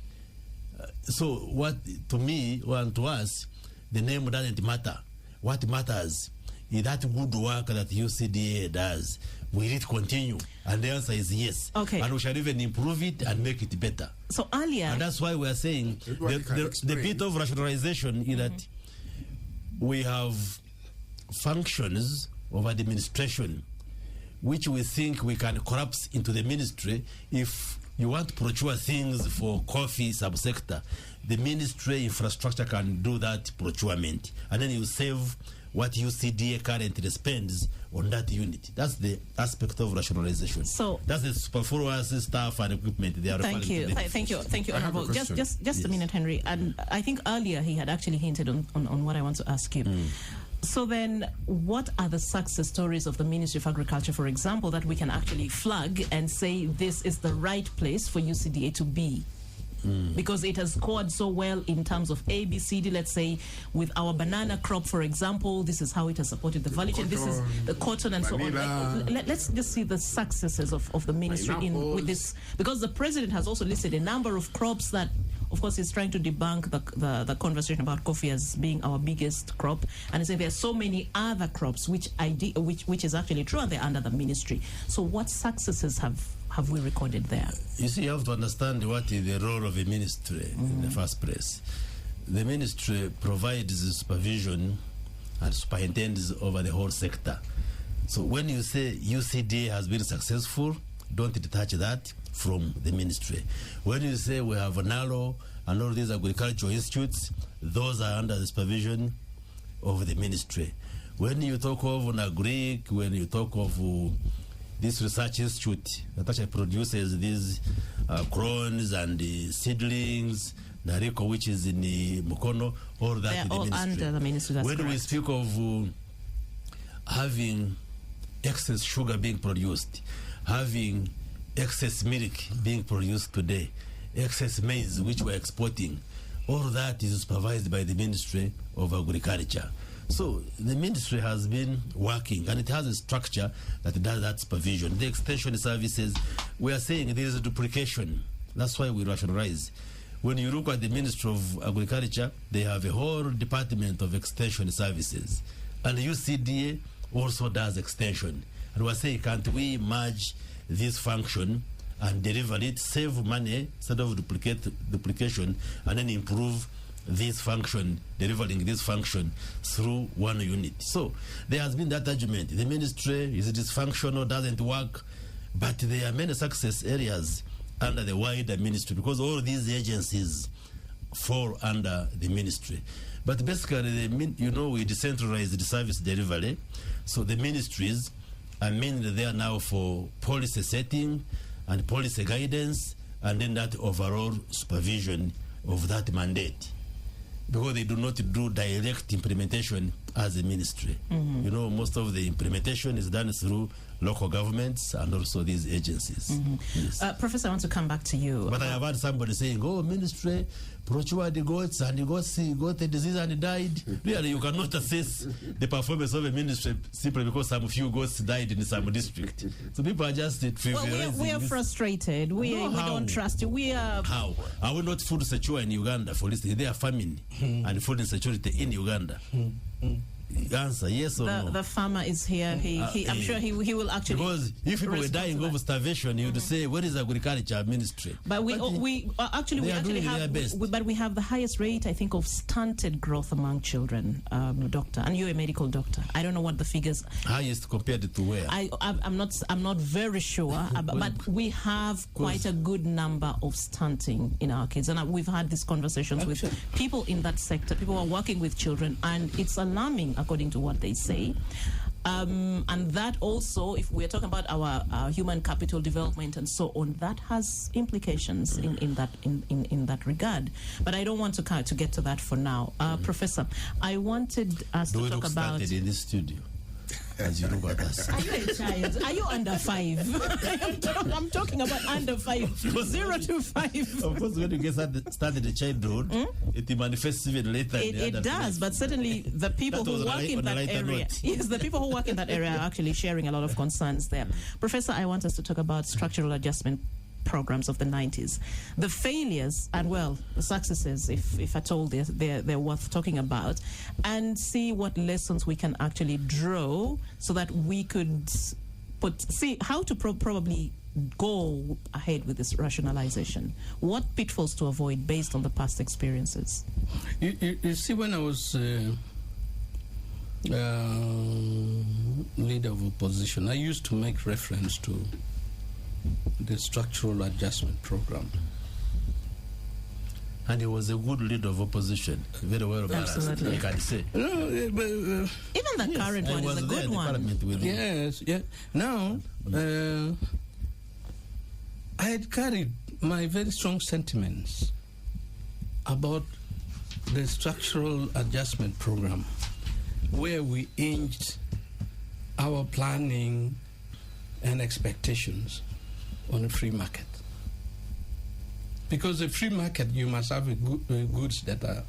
So what, to me and to us, the name doesn't matter. What matters is that good work that UCDA does. Will it continue? And the answer is yes. Okay. And we shall even improve it and make it better. So earlier... And that's why we are saying the bit of rationalization is that we have functions of administration which we think we can collapse into the ministry. If you want to procure things for coffee subsector, the ministry infrastructure can do that procurement, and then you save what UCDA currently spends on that unit. That's the aspect of rationalization. So that's the superfluous staff and equipment they are thank you, Honorable. Just a minute, Henry. And I think earlier he had actually hinted on what I want to ask you. So then, what are the success stories of the Ministry of Agriculture, for example, that we can actually flag and say this is the right place for UCDA to be? Because it has scored so well in terms of A, B, C, D, let's say, with our banana crop, for example, this is how it has supported the value chain, this is the cotton and vanilla. So on. Let's just see the successes of the ministry with this, because the president has also listed a number of crops that, of course, he's trying to debunk the conversation about coffee as being our biggest crop, and saying there are so many other crops which is actually true, and they're under the ministry. So what successes have we recorded there? You see, you have to understand what is the role of a ministry in the first place. The ministry provides supervision and superintends over the whole sector. So when you say UCDA has been successful, don't detach that from the ministry. When you say we have NALO and all these agricultural institutes, those are under the supervision of the ministry. When you talk of NAGRIC, when you talk of this research institute that actually produces these clones and seedlings, Nariko, which is in the Mukono, all that they're in the all ministry. Under the ministry. That's when correct. we speak of having excess sugar being produced, having excess milk being produced today, excess maize which we're exporting, all that is supervised by the Ministry of Agriculture. So the ministry has been working, and it has a structure that does that supervision. The extension services, we are saying there is a duplication. That's why we rationalize. When you look at the Ministry of Agriculture, they have a whole department of extension services, and UCDA also does extension. And we're saying, can't we merge this function and deliver it, save money instead of duplication, and then improve this function, delivering this function through one unit? So there has been that argument. The ministry is dysfunctional, doesn't work, but there are many success areas under the wider ministry, because all these agencies fall under the ministry. But basically, we decentralize the service delivery, so the ministries are mainly there now for policy setting and policy guidance, and then that overall supervision of that mandate, because they do not do direct implementation as a ministry. Most of the implementation is done through local governments and also these agencies. Yes. Professor, I want to come back to you. But I have heard somebody saying, ministry procured the goats and the goats got the disease and died. Really, you cannot assess the performance of a ministry simply because some few goats died in some district. So people are just trivializing. We are frustrated. We don't trust you. We are... How? Are we not food secure in Uganda, for instance? There are famine and food insecurity in Uganda. Answer, yes or no? The farmer is here. I'm sure he will actually... Because if people were dying of starvation, you'd say, where is agriculture ministry? But we have the highest rate, I think, of stunted growth among children, doctor. And you're a medical doctor. I don't know what the figures... Highest compared to where? I'm not very sure, but we have quite a good number of stunting in our kids. And we've had these conversations with people in that sector, people who are working with children, and it's alarming according to what they say. And that also, if we're talking about our human capital development and so on, that has implications in that regard. But I don't want to get to that for now. Professor, I wanted us to talk about... in this studio? as you look at us. Are you a child? Are you under 5? I'm talking about under 5. 0 to 5. Of course, when you get started in childhood, it manifests even later. It does, but certainly the people who work in that area, yes, the people who work in that area are actually sharing a lot of concerns there. Professor, I want us to talk about structural adjustment programs of the 90s, the failures and, well, the successes, if at all they're worth talking about, and see what lessons we can actually draw so that we could see how to probably go ahead with this rationalization. What pitfalls to avoid based on the past experiences? You see, when I was leader of opposition, I used to make reference to the structural adjustment program. And he was a good leader of opposition, very well balanced, Absolutely. I can say. No, Even the current one is a good one. Yes, yeah. Now, I had carried my very strong sentiments about the structural adjustment program, where we hinged our planning and expectations on a free market. Because a free market, you must have goods that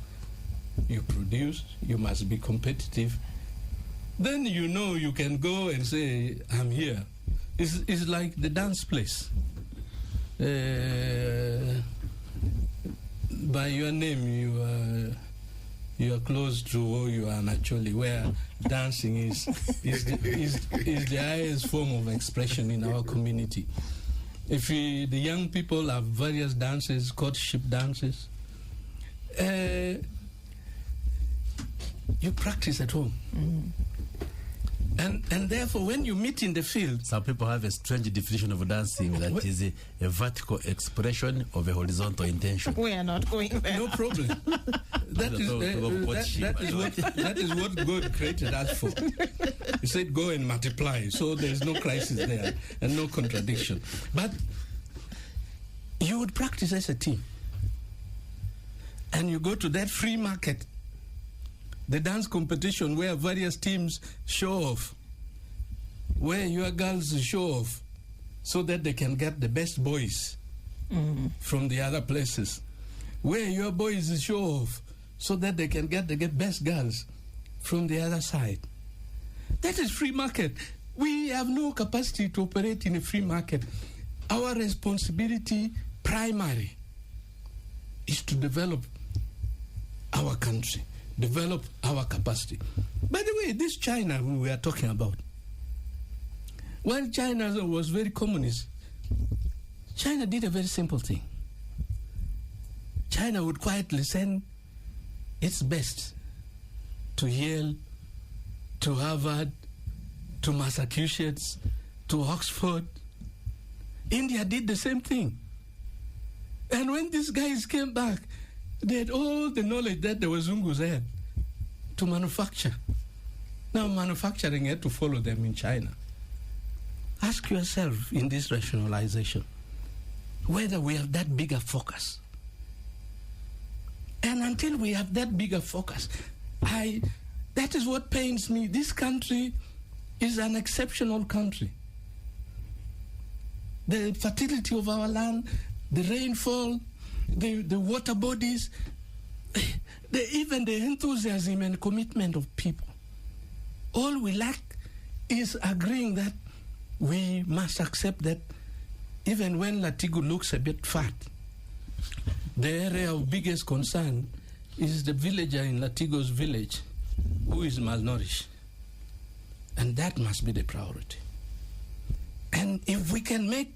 you produce, you must be competitive. Then you know you can go and say, I'm here. It's like the dance place. By your name, you are close to who you are naturally, where dancing is the highest form of expression in our community. If the young people have various dances, courtship dances, you practice at home. Mm-hmm. And therefore, when you meet in the field... Some people have a strange definition of dancing that is a vertical expression of a horizontal intention. We are not going there. No problem. That is what God created us for. He said, go and multiply. So there's no crisis there and no contradiction. But you would practice as a team. And you go to that free market, the dance competition where various teams show off, where your girls show off so that they can get the best boys from the other places, where your boys show off so that they can get the best girls from the other side. That is free market. We have no capacity to operate in a free market. Our responsibility primary is to develop our country, develop our capacity. By the way, this China we were talking about, while China was very communist, China did a very simple thing. China would quietly send its best to Yale, to Harvard, to Massachusetts, to Oxford. India did the same thing. And when these guys came back, they had all the knowledge that the Wazungus had to manufacture. Now manufacturing had to follow them in China. Ask yourself in this rationalization whether we have that bigger focus. And until we have that bigger focus, that is what pains me. This country is an exceptional country. The fertility of our land, the rainfall, the water bodies, even the enthusiasm and commitment of people. All we lack is agreeing that we must accept that even when Latigo looks a bit fat, the area of biggest concern is the villager in Latigo's village who is malnourished. And that must be the priority. And if we can make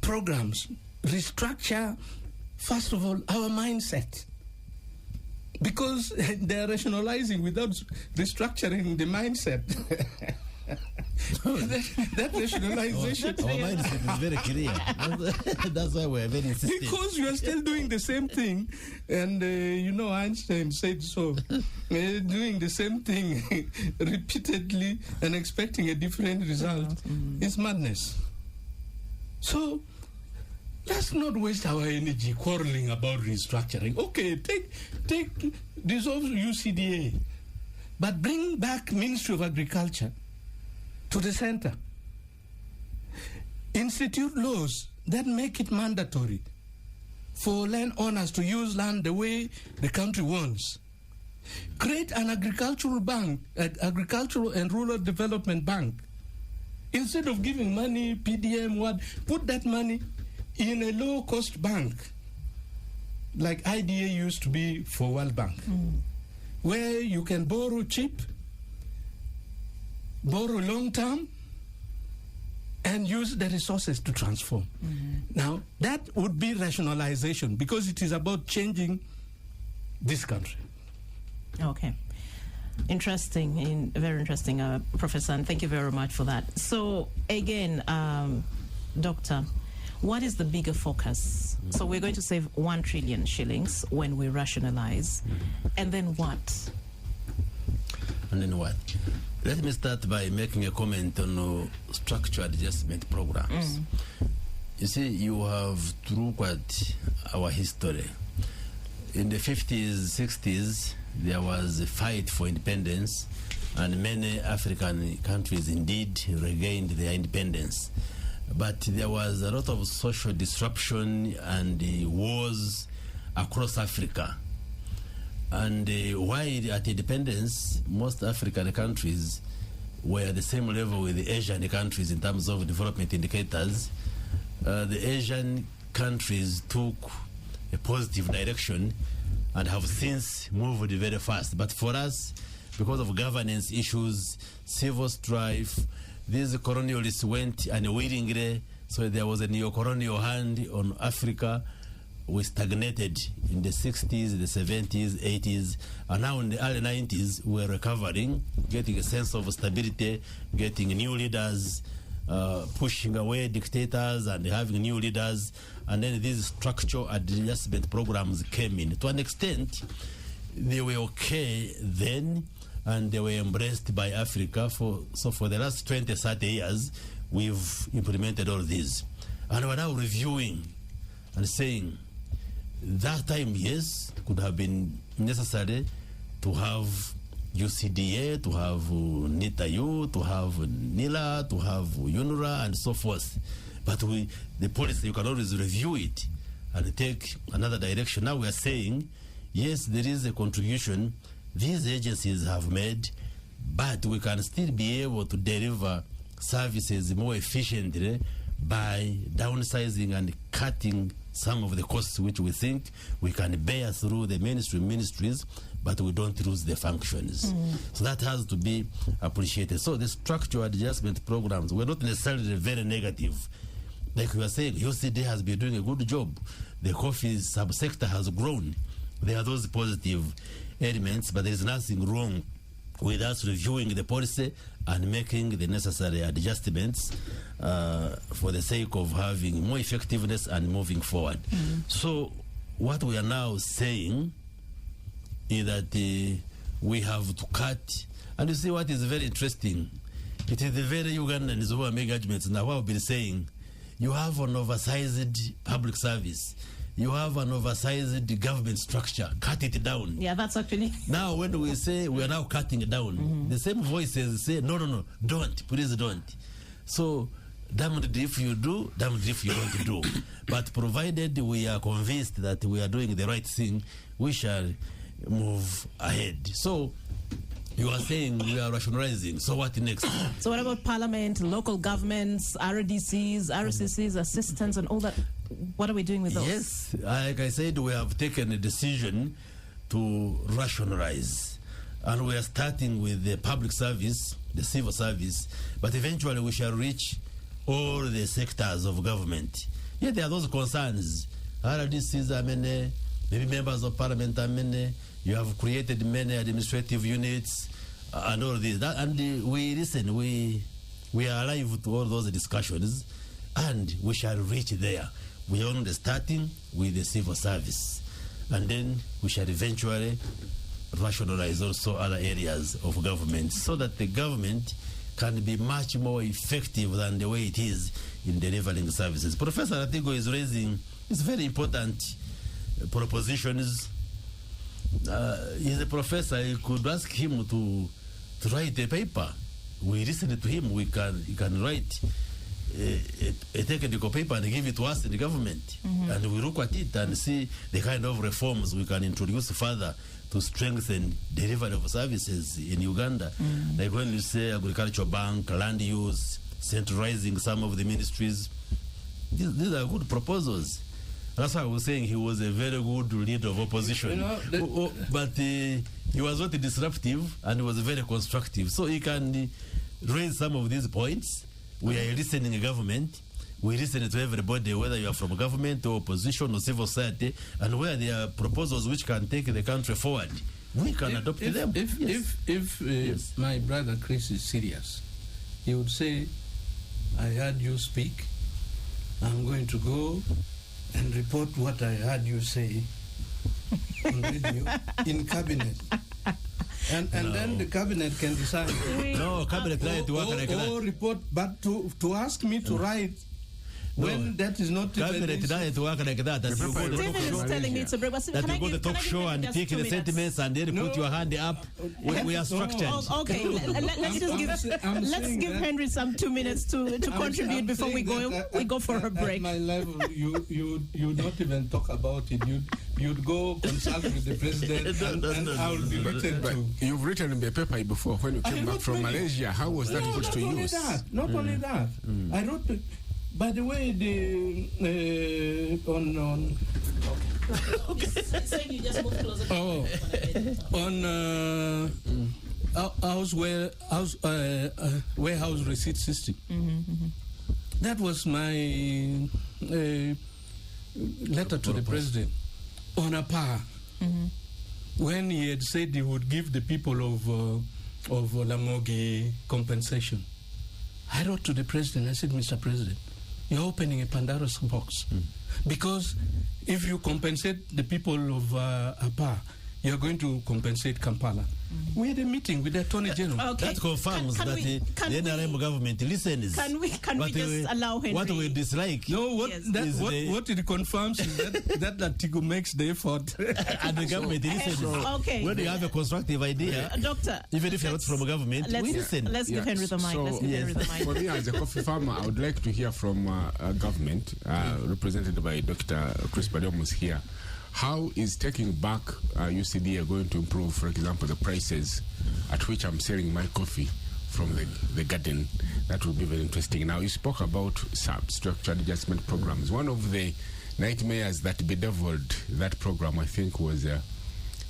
programs, restructure, first of all, our mindset. Because they are rationalizing without restructuring the mindset. that rationalization. Our mindset is very clear. That's why we're very insistent. Because you are still doing the same thing. And, Einstein said so. Doing the same thing repeatedly and expecting a different result is madness. So, let's not waste our energy quarreling about restructuring. Okay, dissolve UCDA. but bring back Ministry of Agriculture to the center. Institute laws that make it mandatory for landowners to use land the way the country wants. Create an agricultural bank, agricultural and rural development bank. Instead of giving money, PDM, put that money in a low-cost bank, like IDA used to be for World Bank, where you can borrow cheap, borrow long-term, and use the resources to transform. Now, that would be rationalization, because it is about changing this country. Okay. Interesting, very interesting, Professor, and thank you very much for that. So, again, Doctor, what is the bigger focus? So we're going to save 1 trillion shillings when we rationalize, and then what? And then what? Let me start by making a comment on structural adjustment programs. You see, you have to look at our history. In the 50s, 60s, there was a fight for independence, and many African countries indeed regained their independence. But there was a lot of social disruption and wars across Africa. And while at independence, most African countries were at the same level with the Asian countries in terms of development indicators, the Asian countries took a positive direction and have since moved very fast. But for us, because of governance issues, civil strife, these colonialists went unwillingly, so there was a neo-colonial hand on Africa. We stagnated in the 60s, the 70s, 80s, and now in the early 90s, we're recovering, getting a sense of stability, getting new leaders, pushing away dictators and having new leaders, and then these structural adjustment programs came in. To an extent, they were okay then, and they were embraced by Africa. So for the last 20, 30 years, we've implemented all these. And we're now reviewing and saying, that time, yes, could have been necessary to have UCDA, to have NITAU, to have NILA, to have UNRWA, and so forth. But the policy, you can always review it and take another direction. Now we are saying, yes, there is a contribution these agencies have made, but we can still be able to deliver services more efficiently by downsizing and cutting some of the costs which we think we can bear through the ministries, but we don't lose the functions. So that has to be appreciated. So the structural adjustment programs were not necessarily very negative. Like we were saying, UCD has been doing a good job. The coffee subsector has grown. There are those positive elements, but there is nothing wrong with us reviewing the policy and making the necessary adjustments for the sake of having more effectiveness and moving forward. So what we are now saying is that we have to cut. And you see what is very interesting? It is the very Ugandans who are making judgments now. What I've been saying, you have an oversized public service. You have an oversized government structure. Cut it down. Yeah, that's actually... Now, when we say we are now cutting it down, the same voices say, no, don't, please don't. So, damned if you do, damned if you don't do. But provided we are convinced that we are doing the right thing, we shall move ahead. So, you are saying we are rationalizing. So what next? So what about Parliament, local governments, RDCs, RCCs, assistants, and all that? What are we doing with those? Yes, like I said, we have taken a decision to rationalize. And we are starting with the public service, the civil service, but eventually we shall reach all the sectors of government. Yet there are those concerns. RDCs are many, maybe members of Parliament are many. You have created many administrative units and all this. And we listen, we are alive to all those discussions, and we shall reach there. We are only starting with the civil service, and then we shall eventually rationalize also other areas of government so that the government can be much more effective than the way it is in delivering services. Professor Atigo is raising very important propositions. he's a professor. You could ask him to write a paper. We listen to him. He can write a technical paper and give it to us in the government, and we look at it and see the kind of reforms we can introduce further to strengthen delivery of services in Uganda. Like when you say agricultural bank, land use, centralizing some of the ministries, these are good proposals. That's why I was saying he was a very good leader of opposition. But he was not disruptive and he was very constructive. So he can raise some of these points. We are listening to government. We listen to everybody, whether you are from government or opposition or civil society, and where there are proposals which can take the country forward, we can adopt them. If my brother Chris is serious, he would say, I heard you speak. I'm going to go and report what I heard you say on radio in cabinet. And then the cabinet can decide. No, cabinet can't work like that. Or report, but to ask me to write when that is not cabinet doesn't work like that. That you go to David is telling me to break. That you go to talk show and take the sentiments and then put your hand up. We are structured. Okay, let's give Henry some 2 minutes to contribute before we go for a break. At my level, you don't even talk about it. You'd go consult with the president, and I will be written to. You've written in the paper before when you came back from Malaysia. How was that put to use? Not only that. I wrote. By the way, on warehouse receipt system. That was my letter to the president on a par. When he had said he would give the people of Lamogi compensation. I wrote to the president. I said, Mr. President, you're opening a Pandora's box. Because if you compensate the people of Apa, you're going to compensate Kampala. We had a meeting with the Attorney General. Okay. That confirms that the NRM government listens. Can we just allow Henry? What we dislike? No, what it confirms is that Tigo makes the effort. And the government listens. Okay. When you have a constructive idea, Doctor, even if you're not from government, we listen. Let's give Henry the mic. Henry the mic. For me, as a coffee farmer, I would like to hear from government, represented by Dr. Chris Badomus here. How is taking back UCDA going to improve, for example, the prices at which I'm selling my coffee from the garden? That would be very interesting. Now, you spoke about structured adjustment programs. One of the nightmares that bedeviled that program, I think, was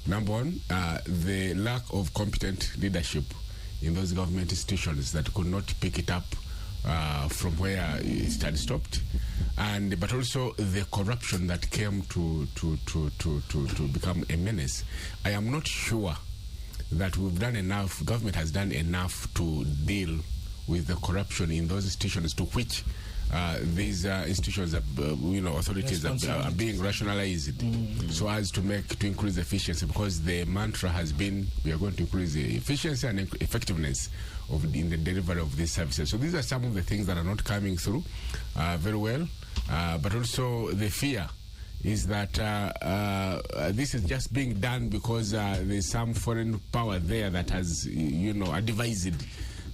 number one, the lack of competent leadership in those government institutions that could not pick it up from where it had stopped, but also the corruption that came to become a menace. I am not sure that we've done enough. Government has done enough to deal with the corruption in those institutions to which these institutions, authorities are being rationalized so as to increase efficiency, because the mantra has been we are going to increase the efficiency and effectiveness in the delivery of these services. So these are some of the things that are not coming through very well, but also the fear is that this is just being done because there's some foreign power there that has, advised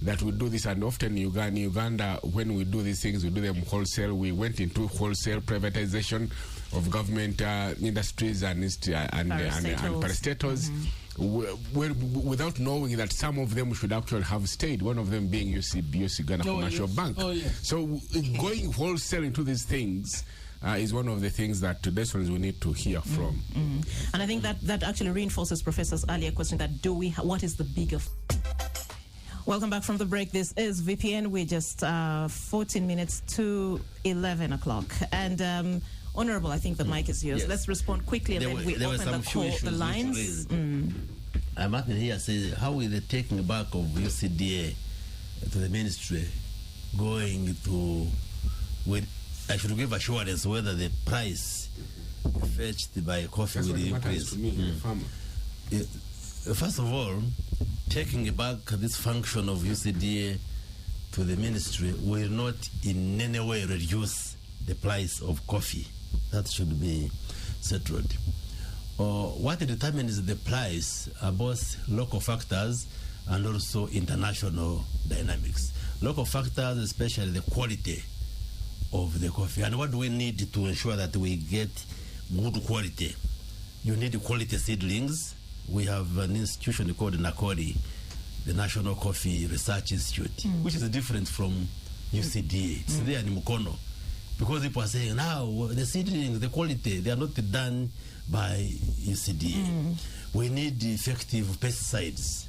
that we do this. And often in Uganda, when we do these things, we do them wholesale. We went into wholesale privatization of government industries and parastatals, without knowing that some of them should actually have stayed, one of them being Uganda Commercial Bank. So going wholesale into these things is one of the things that today's ones we need to hear from. And I think that actually reinforces Professor's earlier question that what is the bigger... Welcome back from the break. This is VPN. We're just 14 minutes to 11 o'clock. And Honorable, I think the mic is yours. Yes. Let's respond quickly and then we open the lines. I'm happy here says, how is the taking back of UCDA to the ministry going to... I should give assurance whether the price fetched by coffee will increase. First of all, taking back this function of UCDA to the ministry will not in any way reduce the price of coffee. That should be settled. what determines the price are both local factors and also international dynamics. Local factors, especially the quality of the coffee. And what do we need to ensure that we get good quality? You need quality seedlings. We have an institution called NACORI, the National Coffee Research Institute, which is different from UCDA. It's there in Mukono. Because people are saying, now the seedlings, the quality, they are not done by UCDA. We need effective pesticides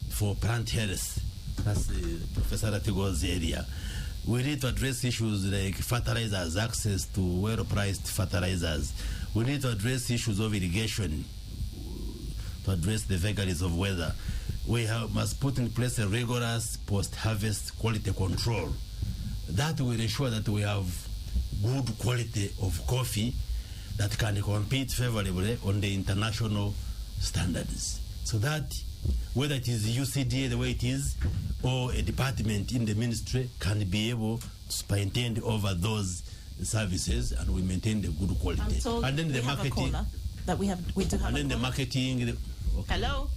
for plant health. That's Professor Atigo's area. We need to address issues like fertilizers, access to well-priced fertilizers. We need to address issues of irrigation, to address the vagaries of weather. We must put in place a rigorous post-harvest quality control. That will ensure that we have good quality of coffee that can compete favorably on the international standards. So that whether it is UCDA the way it is or a department in the ministry can be able to superintend over those services and we maintain the good quality. I'm told and then the marketing that we do have and then the marketing. Okay. Hello.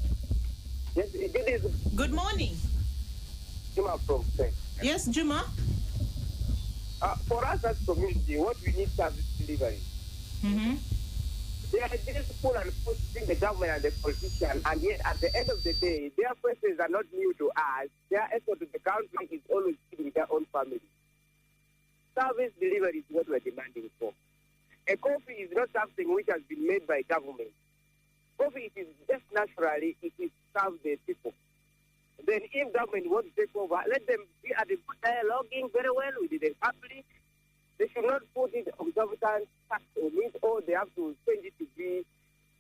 Yes, it is. Good morning. Juma from Spain. Yes, Juma. For us as community, what we need service delivery. They are just pull and push between the government and the politician, and yet at the end of the day, their questions are not new to us. Their effort to the country is always feeding their own family. Service delivery is what we're demanding for. A coffee is not something which has been made by government. Coffee, it is just naturally, it is serve the people. Then if government wants to take over, let them be at the good dialoguing very well with the public. They should not put it exorbitant tax on it, or they have to change it to be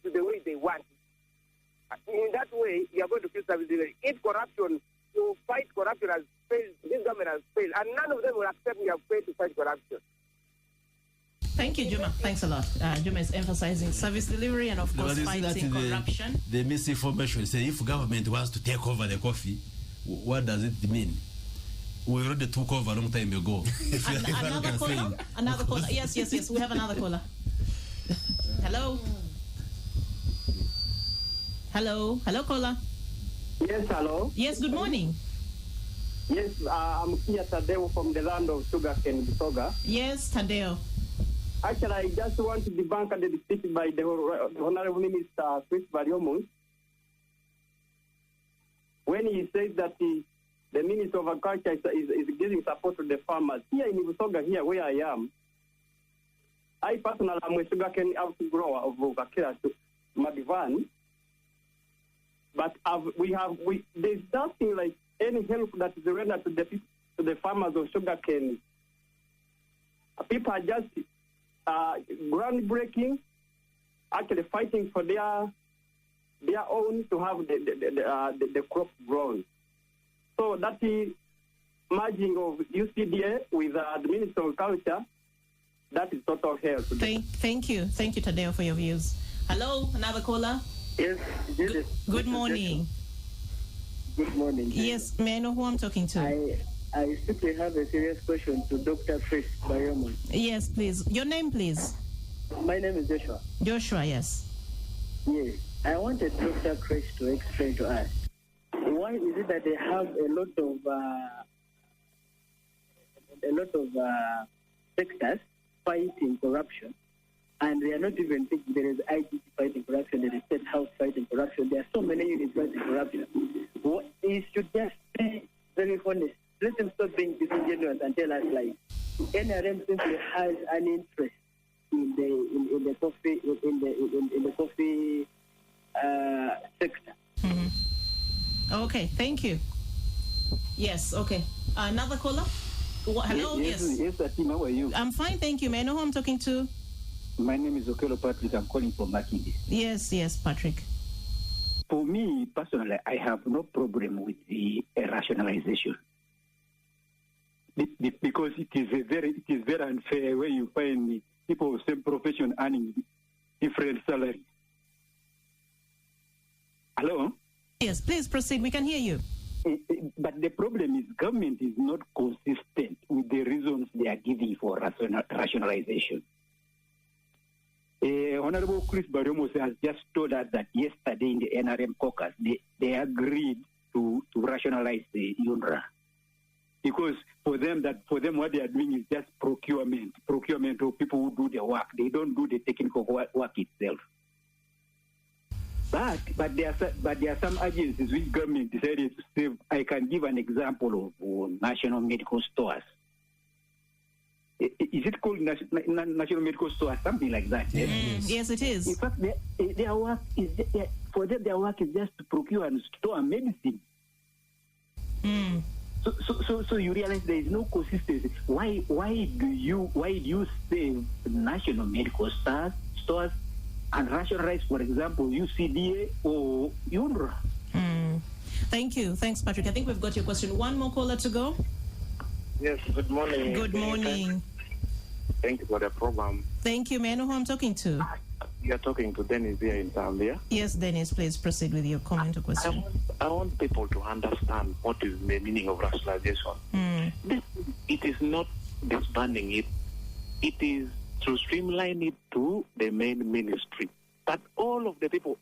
to the way they want it. In that way, you are going to feel service delivery. If corruption, to fight corruption has failed, this government has failed, and none of them will accept we have failed to fight corruption. Thank you, Juma. Thanks a lot. Juma is emphasizing service delivery and, of course, fighting corruption. The misinformation say if government wants to take over the coffee, what does it mean? We already took over a long time ago. Another caller? Another caller. Yes. We have another caller. Hello? Hello, caller. Yes, hello. Yes, good morning. Yes, I'm here Tadeo from the land of sugarcane, Busoga. Yes, Tadeo. Actually, I just want to debunk the speech by the Honorable Minister Chris Bariomus when he says that the Minister of Agriculture is giving support to the farmers. Here in Busoga, here where I am, I personally am a sugarcane outgrower of Vakira to Madivan, but there's nothing like any help that is rendered to the farmers of sugarcane. People are just groundbreaking, actually fighting for their own to have the crop grown. So that is merging of UCDA with the Minister of Culture. That is total help. Thank you, Tadeo, for your views. Hello, another caller. Yes. Good morning. Good morning. Yes, may I know who I'm talking to? I simply have a serious question to Dr. Chris Bariomus. Yes, please. Your name, please. My name is Joshua. Joshua, yes. Yes. I wanted Dr. Chris to explain to us why is it that they have a lot of sectors fighting corruption, and they are not even thinking there is IGP fighting corruption, there is State House fighting corruption. There are so many units fighting corruption. It should just be very honest. Let them stop being disingenuous and tell us like NRM simply has an interest in the coffee sector. Okay, thank you. Yes, okay. Another caller? Hello, yes. Yes, Atima, how are you? I'm fine, thank you. May I know who I'm talking to? My name is Okelo Patrick. I'm calling from Makindi. Yes, Patrick. For me, personally, I have no problem with the rationalization. Because it is very unfair when you find people of same profession earning different salaries. Hello? Yes, please proceed. We can hear you. But the problem is government is not consistent with the reasons they are giving for rationalization. Honorable Chris Baromos has just told us that yesterday in the NRM caucus, they agreed to rationalize the UNRWA. Because for them, what they are doing is just procurement of people who do the work. They don't do the technical work itself. But there are some agencies which government decided to save. I can give an example of national medical stores. Is it called national medical stores? Something like that. Yes, it is. In fact, their work is for them. Their work is just to procure and store medicine. So you realize there is no consistency. Why do you save national medical stores and rationalize, for example, UCDA or UNRWA? Thank you. Thanks, Patrick. I think we've got your question. One more caller to go. Yes, good morning. Good morning. Thank you for the program. Thank you. May I know who I'm talking to? You're talking to Dennis here in Zambia. Yes, Dennis, please proceed with your comment or question. I want people to understand what is the meaning of rationalization. It is not disbanding it. It is to streamline it to the main ministry. But all people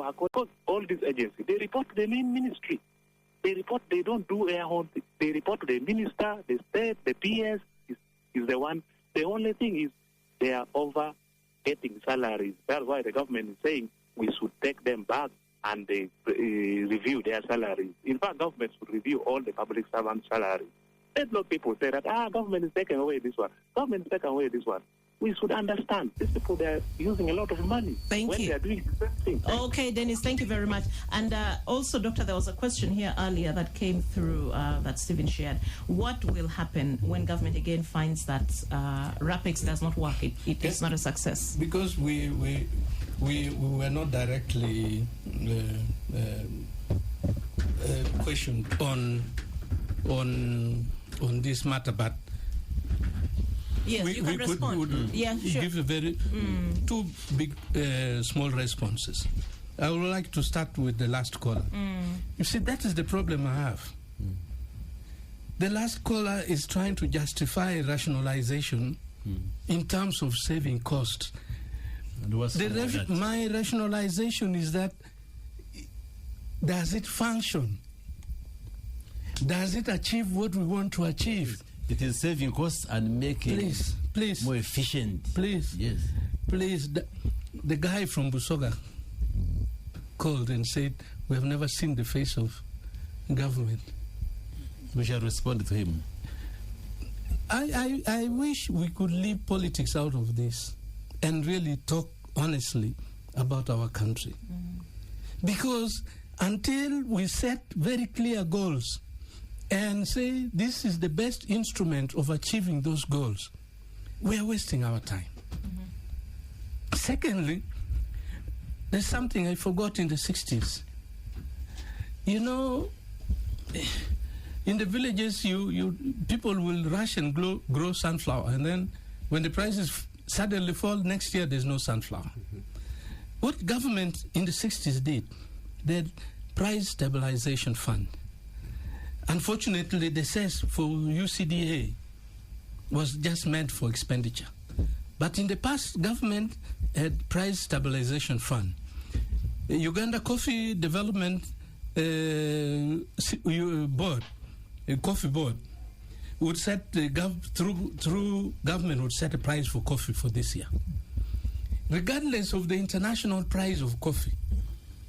are called, all these agencies, they report to the main ministry. They don't do air hound. They report to the minister, the state, the PS is the one. The only thing is they are over getting salaries. That's why the government is saying we should take them back and they review their salaries. In fact, government should review all the public servant salaries. Let not people say that, government is taking away this one. Government is taking away this one. We should understand these people, they're using a lot of money when they are doing the same thing. Okay, Dennis, thank you very much. And also, Doctor, there was a question here earlier that came through that Stephen shared. What will happen when government again finds that RAPEX does not work? It is not a success? Because we were not directly questioned on this matter, but yes, you can respond. Would sure. Give a very two big small responses. I would like to start with the last caller. You see, that is the problem I have. The last caller is trying to justify rationalization in terms of saving costs. My rationalization is that, does it function? Does it achieve what we want to achieve? It is saving costs and making please, more efficient. Please, yes. Please, the guy from Busoga called and said, we have never seen the face of government. We shall respond to him. I wish we could leave politics out of this and really talk honestly about our country. Because until we set very clear goals and say this is the best instrument of achieving those goals, we are wasting our time. Secondly, there's something I forgot in the 60s. You know, in the villages, people will rush and grow sunflower, and then when the prices suddenly fall, next year there's no sunflower. What government in the 60s did, they had price stabilization fund. Unfortunately, the cess for UCDA was just meant for expenditure. But in the past, government had price stabilization fund. The Uganda Coffee Development Board, a coffee board, would set through government would set a price for coffee for this year, regardless of the international price of coffee.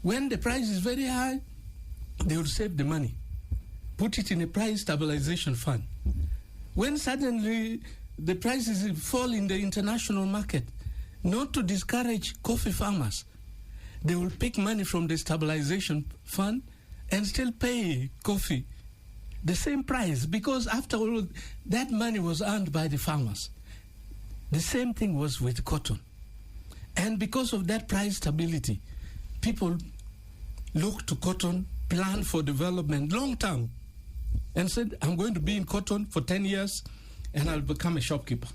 When the price is very high, they would save the money, put it in a price stabilization fund. When suddenly the prices fall in the international market, not to discourage coffee farmers, they will pick money from the stabilization fund and still pay coffee the same price, because after all, that money was earned by the farmers. The same thing was with cotton. And because of that price stability, people look to cotton, plan for development long term, and said, I'm going to be in cotton for 10 years and I'll become a shopkeeper.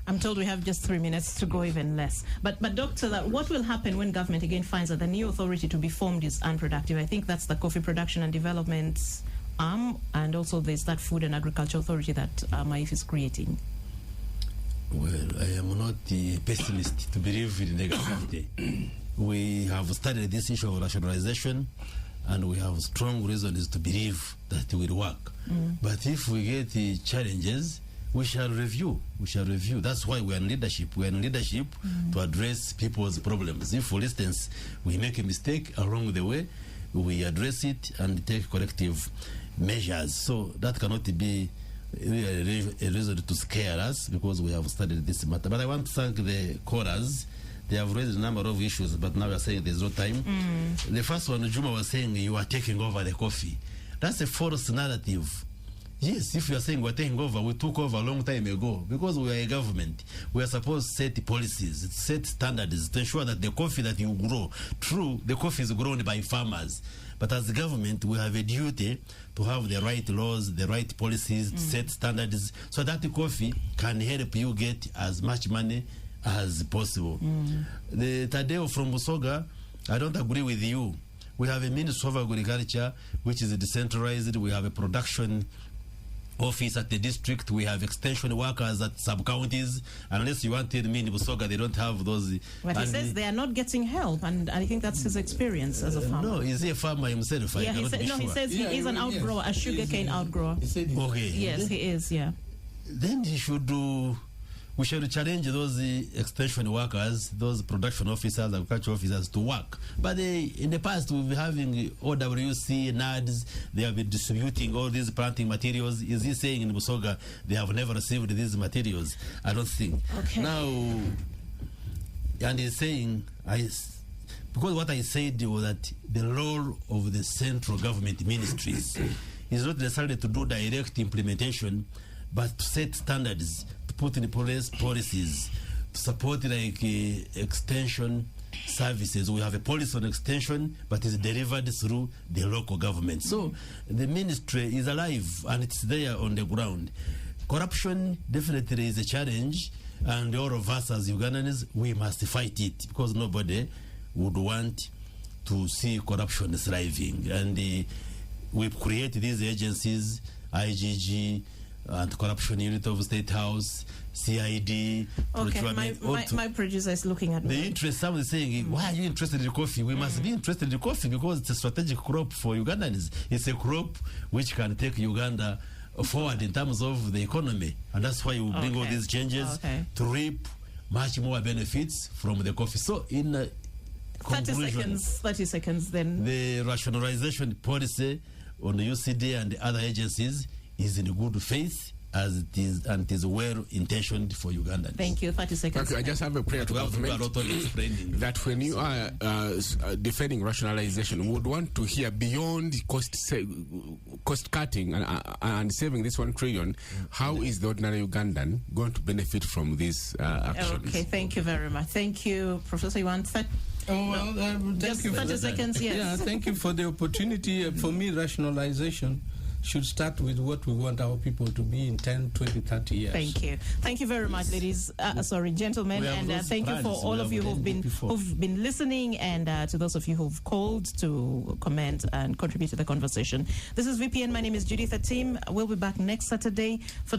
I'm told we have just 3 minutes to go, even less. But Doctor, what will happen when government again finds that the new authority to be formed is unproductive? I think that's the Coffee Production and Development Arm, and also there's that Food and Agriculture Authority that MAIF is creating. Well, I am not a pessimist to believe in negativity. We have studied this issue of rationalization, and we have strong reasons to believe that it will work. But if we get the challenges, we shall review. We shall review. That's why we are in leadership. We are in leadership to address people's problems. If, for instance, we make a mistake along the way, we address it and take corrective measures. So that cannot be a reason to scare us, because we have studied this matter. But I want to thank the callers. They have raised a number of issues, but now we are saying there's no time. The first one, Juma was saying you are taking over the coffee. That's a false narrative. Yes, if you are saying we're taking over, we took over a long time ago, because we are a government. We are supposed to set policies, set standards to ensure that the coffee that you grow, true, the coffee is grown by farmers. But as the government, we have a duty to have the right laws, the right policies, to set standards, so that the coffee can help you get as much money as possible. The Tadeo from Busoga, I don't agree with you. We have a Ministry of Agriculture, which is decentralized. We have a production office at the district. We have extension workers at sub-counties. Unless you want to tell me in Busoga, they don't have those. But he says they are not getting help, and I think that's his experience as a farmer. No, is he a farmer himself? Yeah, he says he is an outgrower, a sugarcane outgrower. Okay. Yes, he is, yeah. Then he should do. We should challenge those extension workers, those production officers, agriculture officers to work. But in the past, we've been having OWC, NADS, they have been distributing all these planting materials. Is he saying in Busoga they have never received these materials? I don't think. Okay. Now, and he's saying, because what I said was that the role of the central government ministries is not necessarily to do direct implementation, but to set standards, to put in place policies, to support like extension services. We have a policy on extension, but it's delivered through the local government. So the ministry is alive and it's there on the ground. Corruption definitely is a challenge, and all of us as Ugandans, we must fight it, because nobody would want to see corruption thriving. And we create these agencies, IGG, Anti-Corruption Unit of State House, CID. Okay, my producer is looking at me. The interest, someone is saying, why are you interested in coffee? We must be interested in coffee because it's a strategic crop for Ugandans. It's a crop which can take Uganda forward in terms of the economy. And that's why we bring all these changes to reap much more benefits from the coffee. So in 30 seconds then. The rationalization policy on the UCD and the other agencies is in good faith as it is, and it is well intentioned for Ugandans. Thank you. 30 seconds. Okay, I just have a prayer to government that when you are defending rationalization, we would want to hear beyond cost cutting and saving this 1 trillion. How is the ordinary Ugandan going to benefit from these actions? Okay, thank you very much. Thank you, Professor. You want thank you 30 seconds. Yes. Yeah, thank you for the opportunity. For me, rationalization should start with what we want our people to be in 10, 20, 30 years. Thank you. Thank you very much, ladies. Gentlemen. And thank you for all of you who've been listening, and to those of you who've called to comment and contribute to the conversation. This is VPN. My name is Judith Atim. We'll be back next Saturday. For now,